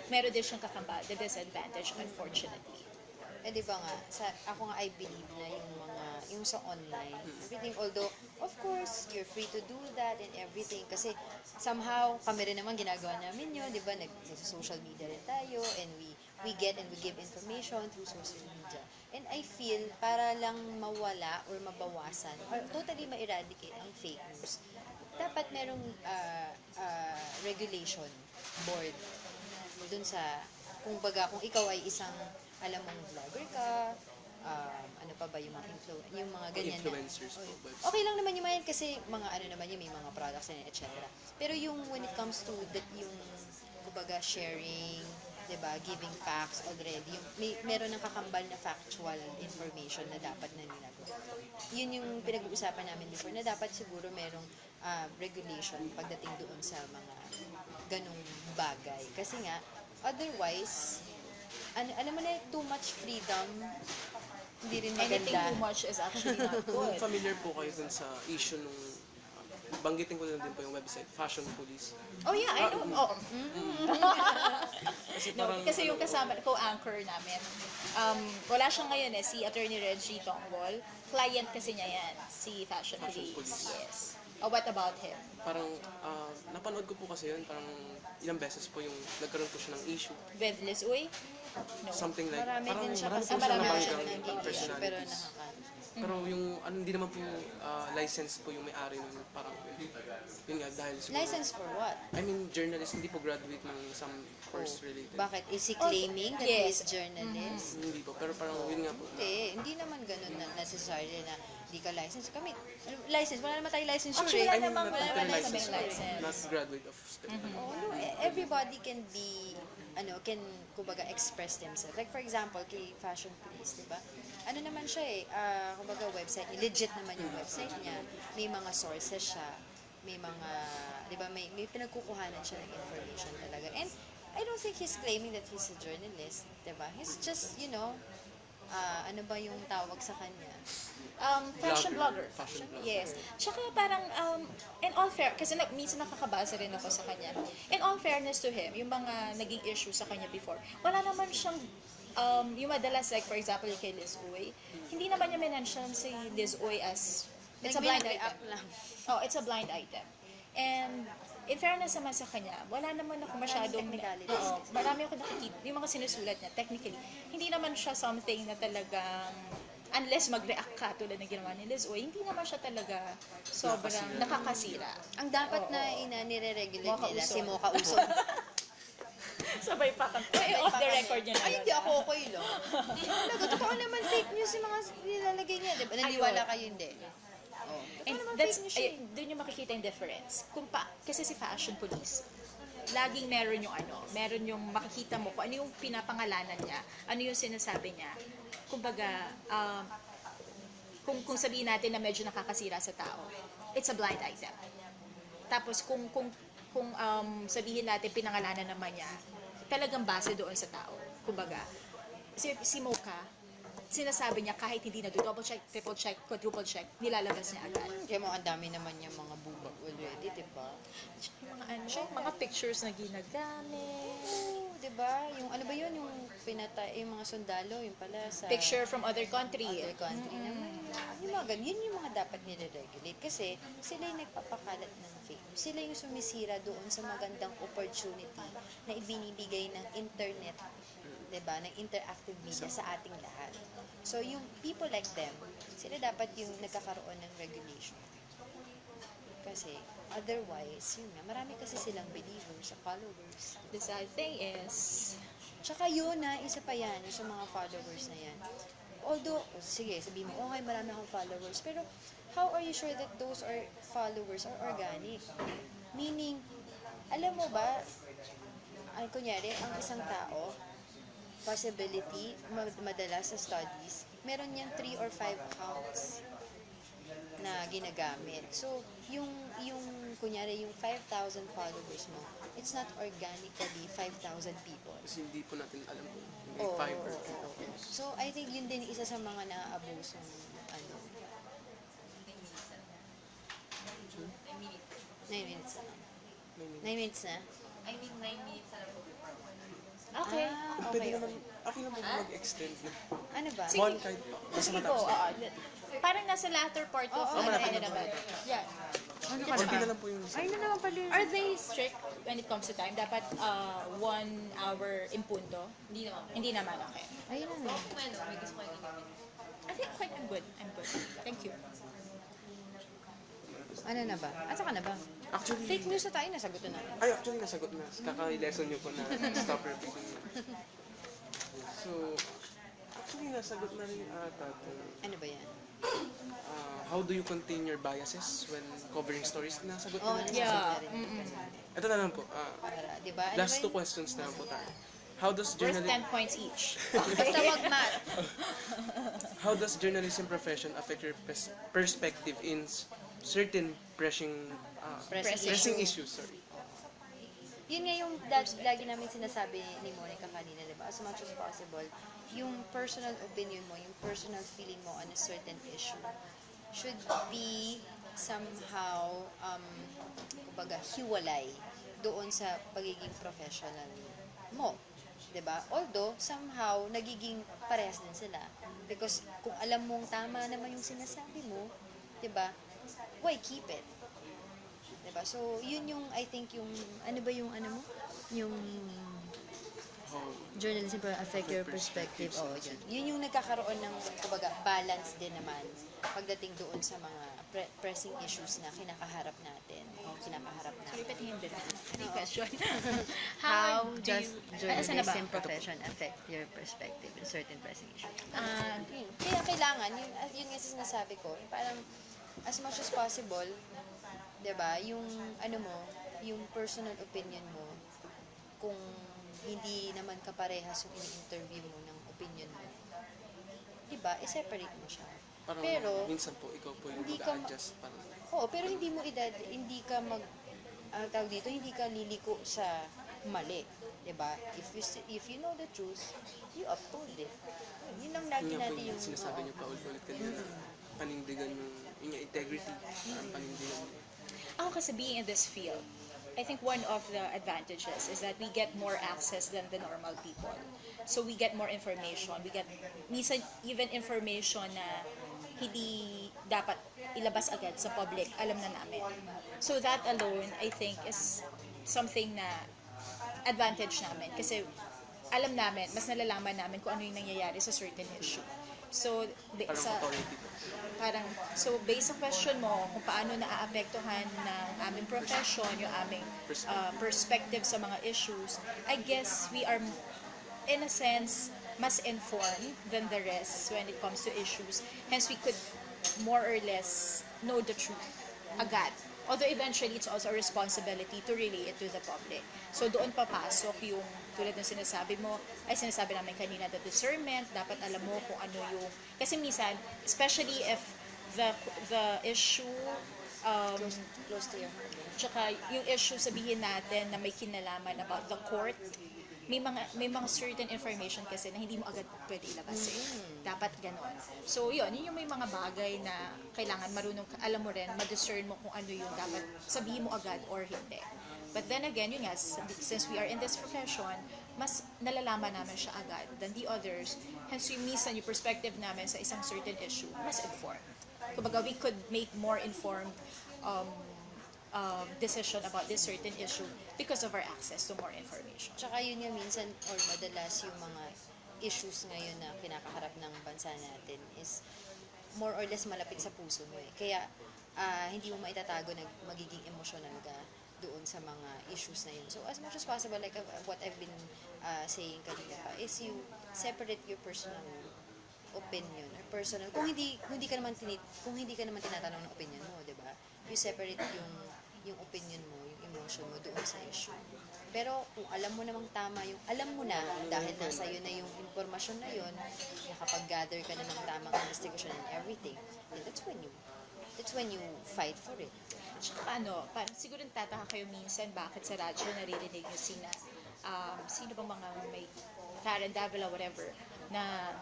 meron din siyang kakambal, the disadvantage, unfortunately. Di ba nga, ako nga I believe na yung sa online, everything, although, of course, you're free to do that and everything, kasi somehow, kami rin naman ginagawa namin yun, di ba, nag-social media rin tayo, and we get and we give information through social media. And I feel, para lang mawala or mabawasan, or totally ma-eradicate ang fake news, dapat merong regulation board dun sa, kung ikaw ay isang alam mong vlogger ka, ano pa ba yung mga yung mga ganyan influencers na, po. okay lang naman yung mga yan kasi mga naman yun, may mga products and etc. Pero yung when it comes to that, yung kumbaga sharing, diba, giving facts already, meron ng kakambal na factual information na dapat na nilagawa. Yun yung pinag-uusapan namin before, na dapat siguro merong regulation pagdating doon sa mga ganong bagay. Kasi nga, otherwise, alam mo na, too much freedom, hindi rin maganda. Anything too much is actually not good. Familiar po kayo dun sa issue nung banggitin ko na din po yung website, Fashion Police. Oh yeah, I know. Kasi No, parang, kasi yung kasama, co-anchor namin, wala siya ngayon eh, si Attorney Reggie Tongol. Client kasi niya yan, si Fashion Police. Yes. What about him? parang napanood ko po kasi yun, parang ilang beses po yung nagkaroon po siya ng issue. With Liz Uy? No. Something like, Marami parang din siya marami kasi po siya marami nabanggang siya naging issue, pero personalities. nakaka. Pero yung hindi naman po license po yung may-ari nun, parang yun nga dahil siguro, License for what? I mean journalist, hindi po graduate ng some course related. Bakit? Is he claiming that he is journalist? Hindi po, pero parang yun nga po. Hindi naman ganun na necessary na hindi ka license. Kami, license, wala naman tayo license. Actually, I wala mean, namang not wala license, kaming license. not graduate of STEM. No, everybody can be can, kumbaga, express themselves. Like, for example, kay Fashion Police, di ba? Ano naman siya kumbaga, website niya, legit naman yung website niya. May mga sources siya, may mga, di ba, may pinagkukuhanan siya ng information talaga. And I don't think he's claiming that he's a journalist, di ba? He's just, ano ba yung tawag sa kanya? Fashion blogger. Fashion blogger. Yes. Tsaka parang, in all fair, kasi minsan nakakabasa rin ako sa kanya. In all fairness to him, yung mga naging issue sa kanya before, wala naman siyang, yung madalas, like for example, kay Liz Uy, hindi naman niya mention si Liz Uy as, it's a blind item. Lang. Oh, it's a blind item. And in fairness naman sa kanya, wala naman ako masyadong, technicalities. marami ako nakikita, yung mga sinusulat niya, technically, hindi naman siya something na talagang, unless mag-react ka tulad na ginawa ni Liz, o hindi naman siya talaga sobrang nakakasira. Ang dapat na nire-regulate nila, si Mocha Uso. Sabay pa kami. Off the record niya na. Ay, hindi ako okay lang. Hindi talaga. Totoo naman fake news yung mga nilalagay niya. Diba? Naniwala kayo, hindi. And that's, doon yung makikita yung difference. Kasi si Fashion Police, laging meron yung makikita mo kung ano yung pinapangalanan niya, ano yung sinasabi niya. Kumbaga, kung sabihin natin na medyo nakakasira sa tao, it's a blind item. Tapos kung sabihin natin pinangalanan naman niya, talagang base doon sa tao. Kumbaga, si Mocha, sinasabi niya kahit hindi na double check, triple check, quadruple check, nilalabas niya agad. Kaya mo, ang dami naman yung mga bubag already, diba? Yung mga pictures na ginagamit. Oo, diba? Yung ano ba yun? Yung pinatay, yung mga sundalo, yung pala sa... Picture from other country. Other country naman. Yung mga ganun, yun yung mga dapat nire-regulate. Kasi sila yung nagpapakalat ng fake news. Sila yung sumisira doon sa magandang opportunity na ibinibigay ng internet, diba? Ng interactive media sa ating lahat. So, yung people like them, sila dapat yung nagkakaroon ng regulation. Kasi, otherwise, yun nga, marami kasi silang believers, followers. The sad thing is, Tsaka yun isa pa yan, yung sa mga followers na yan. Although, sige, sabihin mo, okay, marami akong followers, pero how are you sure that those followers are organic? Meaning, alam mo ba, kunyari, ang isang tao, possibility, madalas sa studies, meron niyang 3 or 5 accounts na ginagamit. So, yung kunyari, yung 5,000 followers mo, it's not organically 5,000 people. Kasi hindi po natin alam kung may 5 or 2. So, I think yun din isa sa mga naaabusong 9 minutes na lang. 9 minutes na? I mean, 9 minutes na lang po before 1. okay. Pwede naman, okay lang po mag-extend na. Ano ba? One kahit pa. Basta Sige po, matapos na. parang nasa latter part of malapit na naman. Yeah. Konti na lang po yung Ay, na naman pala. Are they strict when it comes to time? Dapat 1 hour in punto? Hindi naman po. Hindi naman, okay. Ayun na. Kung ano, may gusto ko yung I think I'm good. I'm good. Thank you. Ano na ba? Asa ka na ba? Actually, Fake news na tayo, nasagot na natin. ay, actually, nasagot na. Kaka-lesson nyo po na stop repeating na. So, actually, nasagot na rin ata. Ano ba yan? How do you contain your biases when covering stories? Nasagot Oh, na rin. Yeah. Ito na lang po. Para, di ba? Ano Last ba 2 yun? questions na lang po tayo. How does Worth journalism 10 points each. Basta mag-math. How does journalism profession affect your perspective in certain pressing issues? Sorry. Yun nga yung lagi namin sinasabi ni Monica kanina, di ba? As much as possible, yung personal opinion mo, yung personal feeling mo on a certain issue should be somehow, kumbaga, hiwalay doon sa pagiging professional mo. Diba? Although, somehow, nagiging parehas din sila. Because kung alam mong tama naman yung sinasabi mo, diba? Why keep it? Diba? So, yun yung, I think, yung, ano ba yung, ano mo? Yung journalism affect your perspective. Oh, yun. Yun yung nagkakaroon ng, kumbaga, balance din naman pagdating doon sa mga pressing issues na kinakaharap natin. O kinakaharap Sorry, natin. patihin din. Any question? How does Asan na ba? journalism profession affect your perspective in certain pressing issues? Yun. Kaya kailangan, yun nga sinasabi ko, parang as much as possible, 'di ba? Yung ano mo, yung personal opinion mo kung hindi naman kaparehas yung ini-interview mo ng opinion mo, diba, i-separate mo siya. Parang Pero, minsan po, ikaw po yung hindi ka mag-a-adjust. Parang, oo, pero hindi ka tawag dito, hindi ka liliko sa mali. Diba? If you know the truth, you uphold it. Yun ang lagi yun nga po natin yung yung, sinasabi niyo pa ulit kanina na panindigan yung integrity, parang panindigan niyo. Ako kasi being in this field, I think one of the advantages is that we get more access than the normal people. So we get more information. We get, minsan, even information na hindi dapat ilabas agad sa public, alam na namin. So that alone, I think, is something na advantage namin. Kasi alam namin, mas nalalaman namin kung ano yung nangyayari sa certain issue. So, Parang authority po. So, based sa question mo, kung paano naaapektuhan ng aming profession, yung aming perspective sa mga issues, I guess we are, in a sense, mas informed than the rest when it comes to issues. Hence, we could more or less know the truth agad. Although eventually, it's also a responsibility to relay it to the public. So, doon papasok yung, tulad ng sinasabi namin kanina, the discernment, dapat alam mo kung ano yung, kasi minsan, especially if the issue, close to your heart. tsaka yung issue sabihin natin na may kinalaman about the court, may mga certain information kasi na hindi mo agad pwede ilabas eh. Dapat ganon. So yun yung may mga bagay na kailangan alam mo rin, ma-discern mo kung ano yung dapat sabihin mo agad or hindi. But then again, yun nga, since we are in this profession, mas nalalaman namin siya agad than the others. Hence yung minsan yung perspective namin sa isang certain issue, mas informed. Kumbaga, we could make more informed decision about this certain issue because of our access to more information. Tsaka yun nga minsan or madalas yung mga issues ngayon na kinakaharap ng bansa natin is more or less malapit sa puso mo eh. Kaya hindi mo maitatago na magiging emotional ka doon sa mga issues na yun. So as much as possible, like what I've been saying kanina pa, is you separate your personal opinion or personal kung hindi ka naman tinatanong ng opinion mo, 'di ba? You separate yung opinion mo, yung emotion mo doon sa issue. Pero kung alam mo namang tama yung alam mo na dahil nasa iyo na yung impormasyon na yun, nakapag-gather ka na ng tamang investigation and everything, then that's when you fight for it. Tsaka parang siguro natataka kayo minsan bakit sa radyo naririnig nyo sino bang mga may Karen Davila, whatever, na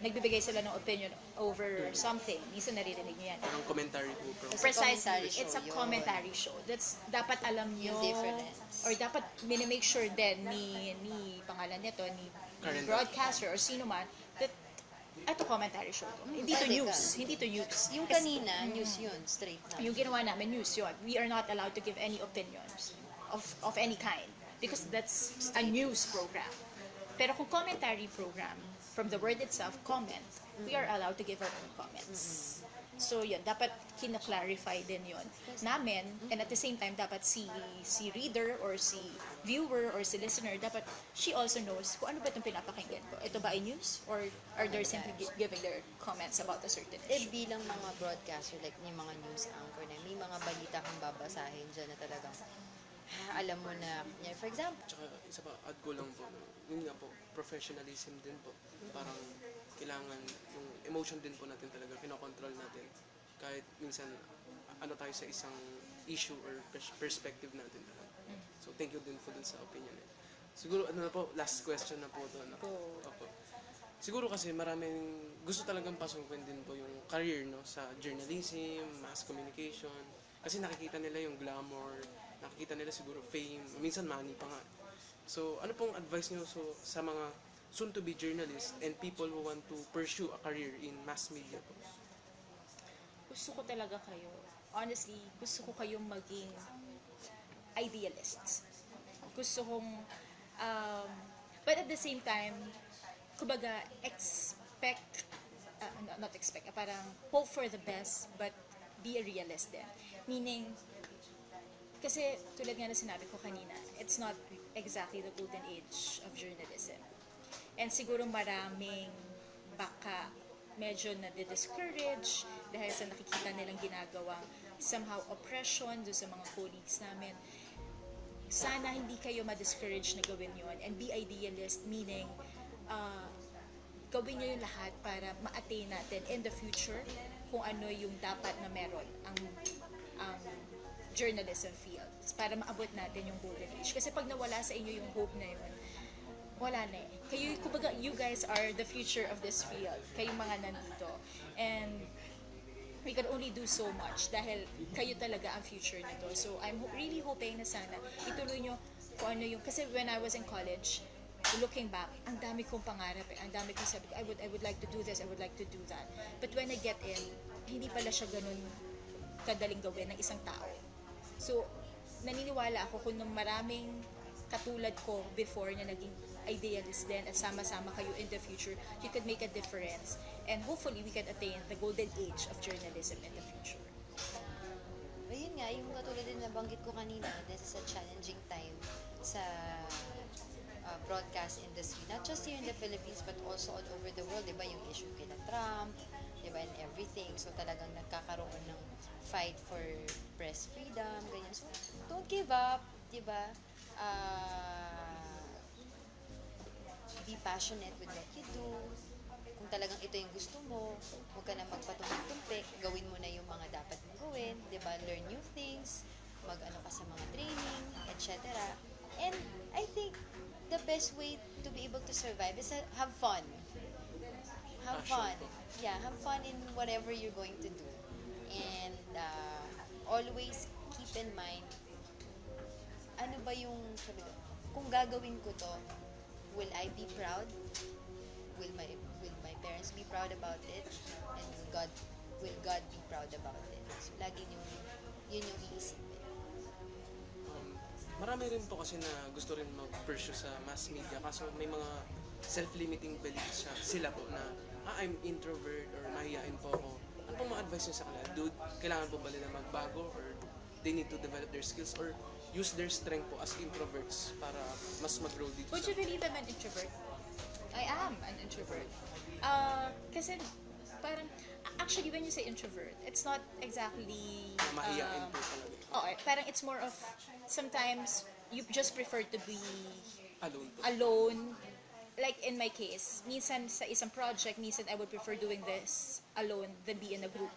nagbibigay sila ng opinion over something. Minsan naririnig nyo yan. Parang commentary po. Precisely. It's a Yun. commentary show. That's, dapat alam nyo, Yung difference. or dapat minimake sure din ni pangalan nito, ni Current broadcaster, or sino man, that ito commentary show to. Hindi to pwede news. ka. Hindi to news. Yung kanina, news yun, straight na. Yung ginawa namin, news yun. We are not allowed to give any opinions of any kind because that's a news program. Pero kung commentary program, from the word itself, comment, we are allowed to give our own comments. So yun, dapat kina-clarify din yun namin, and at the same time, dapat si reader or si viewer or si listener, dapat she also knows kung ano ba itong pinapakinggan ko. Ito ba ay news? Or are they simply giving their comments about a certain issue? Bilang mga broadcaster, like yung mga news anchor na, may mga balita kang babasahin dyan na talagang alam mo na, for example, Tsaka isa pa, add ko lang po, yun nga po, professionalism din po. Parang kailangan yung emotion din po natin talaga, kinokontrol natin. Kahit minsan, ano tayo sa isang issue or perspective natin talaga. So thank you din po dun sa opinion. Siguro, last question na po ito. Opo. Siguro kasi maraming gusto talagang pasukin din po yung career sa journalism, mass communication. Kasi nakikita nila yung glamour, nakikita nila siguro fame, minsan money pa nga. So, ano pong advice niyo sa mga soon-to-be journalists and people who want to pursue a career in mass media po? Gusto ko talaga kayo, honestly, gusto ko kayong maging idealists. Gusto kong, but at the same time, kumbaga, parang hope for the best, but be a realist din. Meaning, kasi tulad nga na sinabi ko kanina, it's not exactly the golden age of journalism. And siguro maraming baka medyo na-discourage dahil sa nakikita nilang ginagawang somehow oppression doon sa mga colleagues namin. sana hindi kayo ma-discourage na gawin yon and be idealist, meaning gawin nyo yung lahat para ma-attain natin in the future kung ano yung dapat na meron ang journalism field para maabot natin yung golden age. Kasi pag nawala sa inyo yung hope na yun, wala na eh. Kayo, kumbaga, you guys are the future of this field. Kayong mga nandito. And we can only do so much dahil kayo talaga ang future nito. So, I'm really hoping na sana ituloy nyo kung ano yung... Kasi when I was in college, looking back, ang dami kong pangarap eh. Ang dami kong sabi, I would like to do this, I would like to do that. But when I get in, hindi pala siya ganun kadaling gawin ng isang tao. So, naniniwala ako kung nung maraming katulad ko before na naging idealist din at sama-sama kayo in the future, you could make a difference. And hopefully, we can attain the golden age of journalism in the future. Ayun nga, yung katulad din nabanggit ko kanina, this is a challenging time sa broadcast industry, not just here in the Philippines but also all over the world, diba, yung issue kila Trump, diba, and everything. So talagang nagkakaroon ng fight for press freedom, ganyan. So don't give up, diba? Be passionate with what you do. Kung talagang ito yung gusto mo, huwag ka na magpatumpik-tumpik, gawin mo na yung mga dapat mong gawin, diba? Learn new things, mag-ano ka sa mga training, etc. And I think the best way to be able to survive is have fun. Have fun. Yeah, have fun in whatever you're going to do. And always keep in mind, ano ba yung, sabi ko, kung gagawin ko to, will I be proud? Will my parents be proud about it? And will God be proud about it? So, lagi yun yung iisipin. Marami rin po kasi na gusto rin mag-pursue sa mass media kaso may mga self-limiting beliefs sila po na I'm introvert or mahihain po ako. Ano pong ma-advise nyo sa kanila? Dude, kailangan po ba nila magbago or they need to develop their skills or use their strength po as introverts para mas mag-grow dito Would sa... you believe I'm an introvert? I am an introvert. Kasi parang, actually when you say introvert, it's not exactly... mahihain po talaga. Parang it's more of, sometimes, you just prefer to be Alone po. alone. Like in my case, minsan sa isang project, minsan I would prefer doing this alone than be in a group.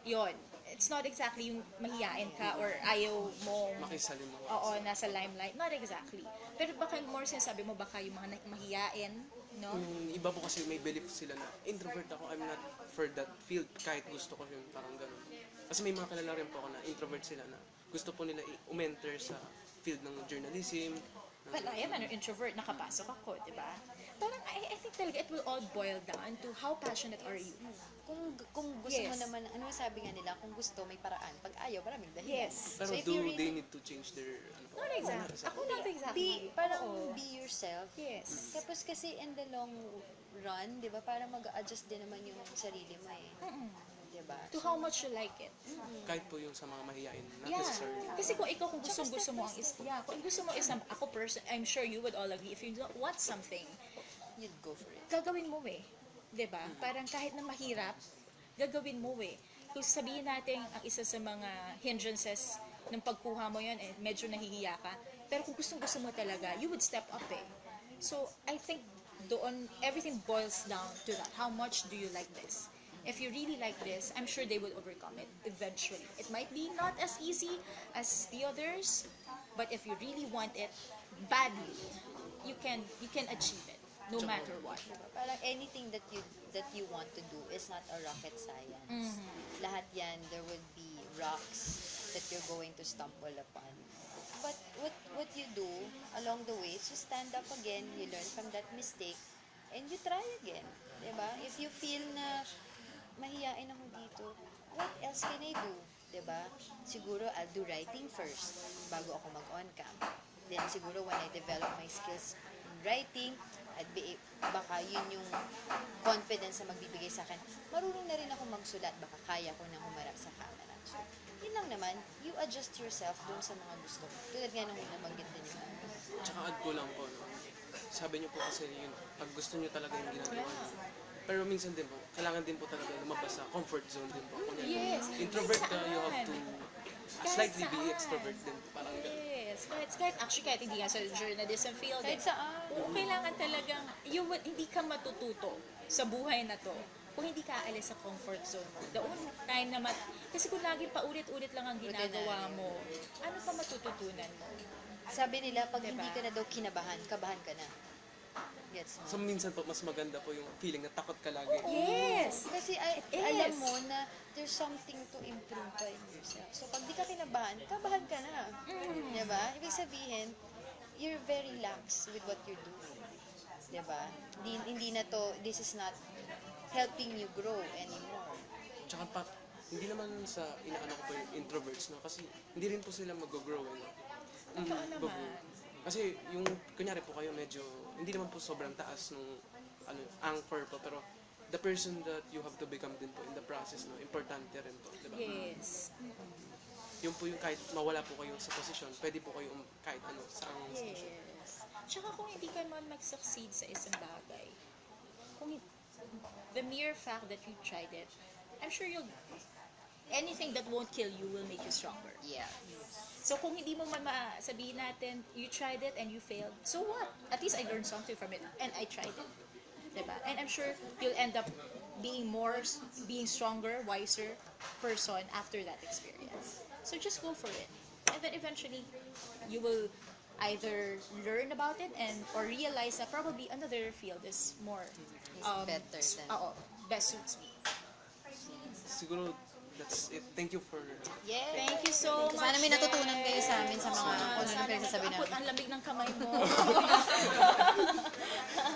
Yon. It's not exactly yung mahihain ka or ayaw mo Makisalim mo. nasa limelight. Not exactly. Pero baka more sinasabi mo, baka yung mga mahihain, no? Yung iba po kasi may belief sila na introvert ako, I'm not for that field kahit gusto ko yun, parang ganun. Kasi may mga kilala rin po ako na introvert sila na gusto po nila i-enter sa field ng journalism. But I am an introvert, nakapasok ako, di ba? Parang I think talaga it will all boil down to how passionate are you. Kung gusto mo Yes. naman, ano sabi nga nila, kung gusto may paraan, pag ayaw, maraming dahilan. Yes. Pero So if do you really- they need to change their... Ano po? Not exactly. Ako not exactly. Parang Oo. be yourself. Yes. Tapos kasi in the long run, di ba, parang mag-adjust din naman yung sarili mo eh. Di ba? To how much you like it. Kahit po yung sa mga mahihain, not Yeah. necessarily. Kasi kung ikaw, kung gusto mo ang kung gusto mo isang, ako person, I'm sure you would all agree, if you don't want something, You'd go for it. gagawin mo eh. 'Di ba? Parang kahit na mahirap, gagawin mo eh. Kung sabihin natin ang isa sa mga hindrances ng pagkuha mo yan, medyo nahihiya ka. Pero kung gusto mo talaga, you would step up eh. So, I think doon, everything boils down to that. How much do you like this? If you really like this, I'm sure they will overcome it eventually. It might be not as easy as the others, but if you really want it badly, you can achieve it, no matter what. Parang anything that you want to do is not a rocket science. Lahat yan, there would be rocks that you're going to stumble upon. But what you do along the way is you stand up again, you learn from that mistake, and you try again. Diba? If you feel na mahihain ako dito, what else can I do? Diba? Siguro I'll do writing first bago ako mag-on cam. Then siguro when I develop my skills in writing, baka yun yung confidence na magbibigay sa akin. Marunong na rin ako magsulat, baka kaya ko nang humarap sa camera. So, yun lang naman, you adjust yourself dun sa mga gusto mo. Tulad nga nung nabanggit din yun. Tsaka add ko lang po, no? Sabi niyo po kasi yun, pag gusto niyo talaga yung ginagawa niyo. Pero minsan din po, kailangan din po talaga lumabas sa comfort zone din po. Kunyari, Yes. introvert ka, you have to Kahit slightly be saan. extrovert din po. Parang ganun. Yes. Yes. Kahit hindi nga sa journalism field. Kahit saan. Oo, kailangan talagang, hindi ka matututo sa buhay na to kung hindi ka aalis sa comfort zone mo. The only time na kasi kung lagi paulit-ulit lang ang ginagawa mo, ano pa matututunan mo? Sabi nila, pag Diba? hindi ka na daw kinabahan, kabahan ka na. Gets So mo? minsan po mas maganda po yung feeling na takot ka lagi. Yes! Kasi It alam is. mo na there's something to improve pa in yourself. So pag di ka kinabahan, kabahan ka na. Diba? Ibig sabihin, you're very lax with what you're doing. Diba? Hindi na to, this is not helping you grow anymore. Tsaka pa, hindi naman sa inaano ko po yung introverts, no? Kasi hindi rin po sila mag-grow, eh, no? Totoo naman. Kasi yung, kunyari po kayo medyo, hindi naman po sobrang taas nung, anchor po, pero the person that you have to become din po in the process, no? Importante rin po, di ba? Yes. Yung po yung kahit mawala po kayo sa posisyon, pwede po kayo kahit ano, sa station. Yes. Tsaka kung hindi ka man mag-succeed sa isang bagay, the mere fact that you tried it, I'm sure anything that won't kill you will make you stronger. Yeah. So kung hindi mo man sabihin natin, you tried it and you failed, so what? At least I learned something from it and I tried it. Diba? And I'm sure you'll end up being stronger, wiser person after that experience. So just go for it. And then eventually, you will either learn about it or realize that probably another field is more Better than... best suits me. Siguro, that's it. Thank you for... Yeah. Thank you so much. Sana may natutunan kayo sa amin sa mga Sana kung ano pinagsasabi namin. ang lamig ng kamay mo.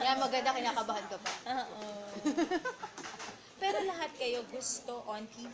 Kaya maganda, kinakabahan ka pa. Pero lahat kayo gusto on TV.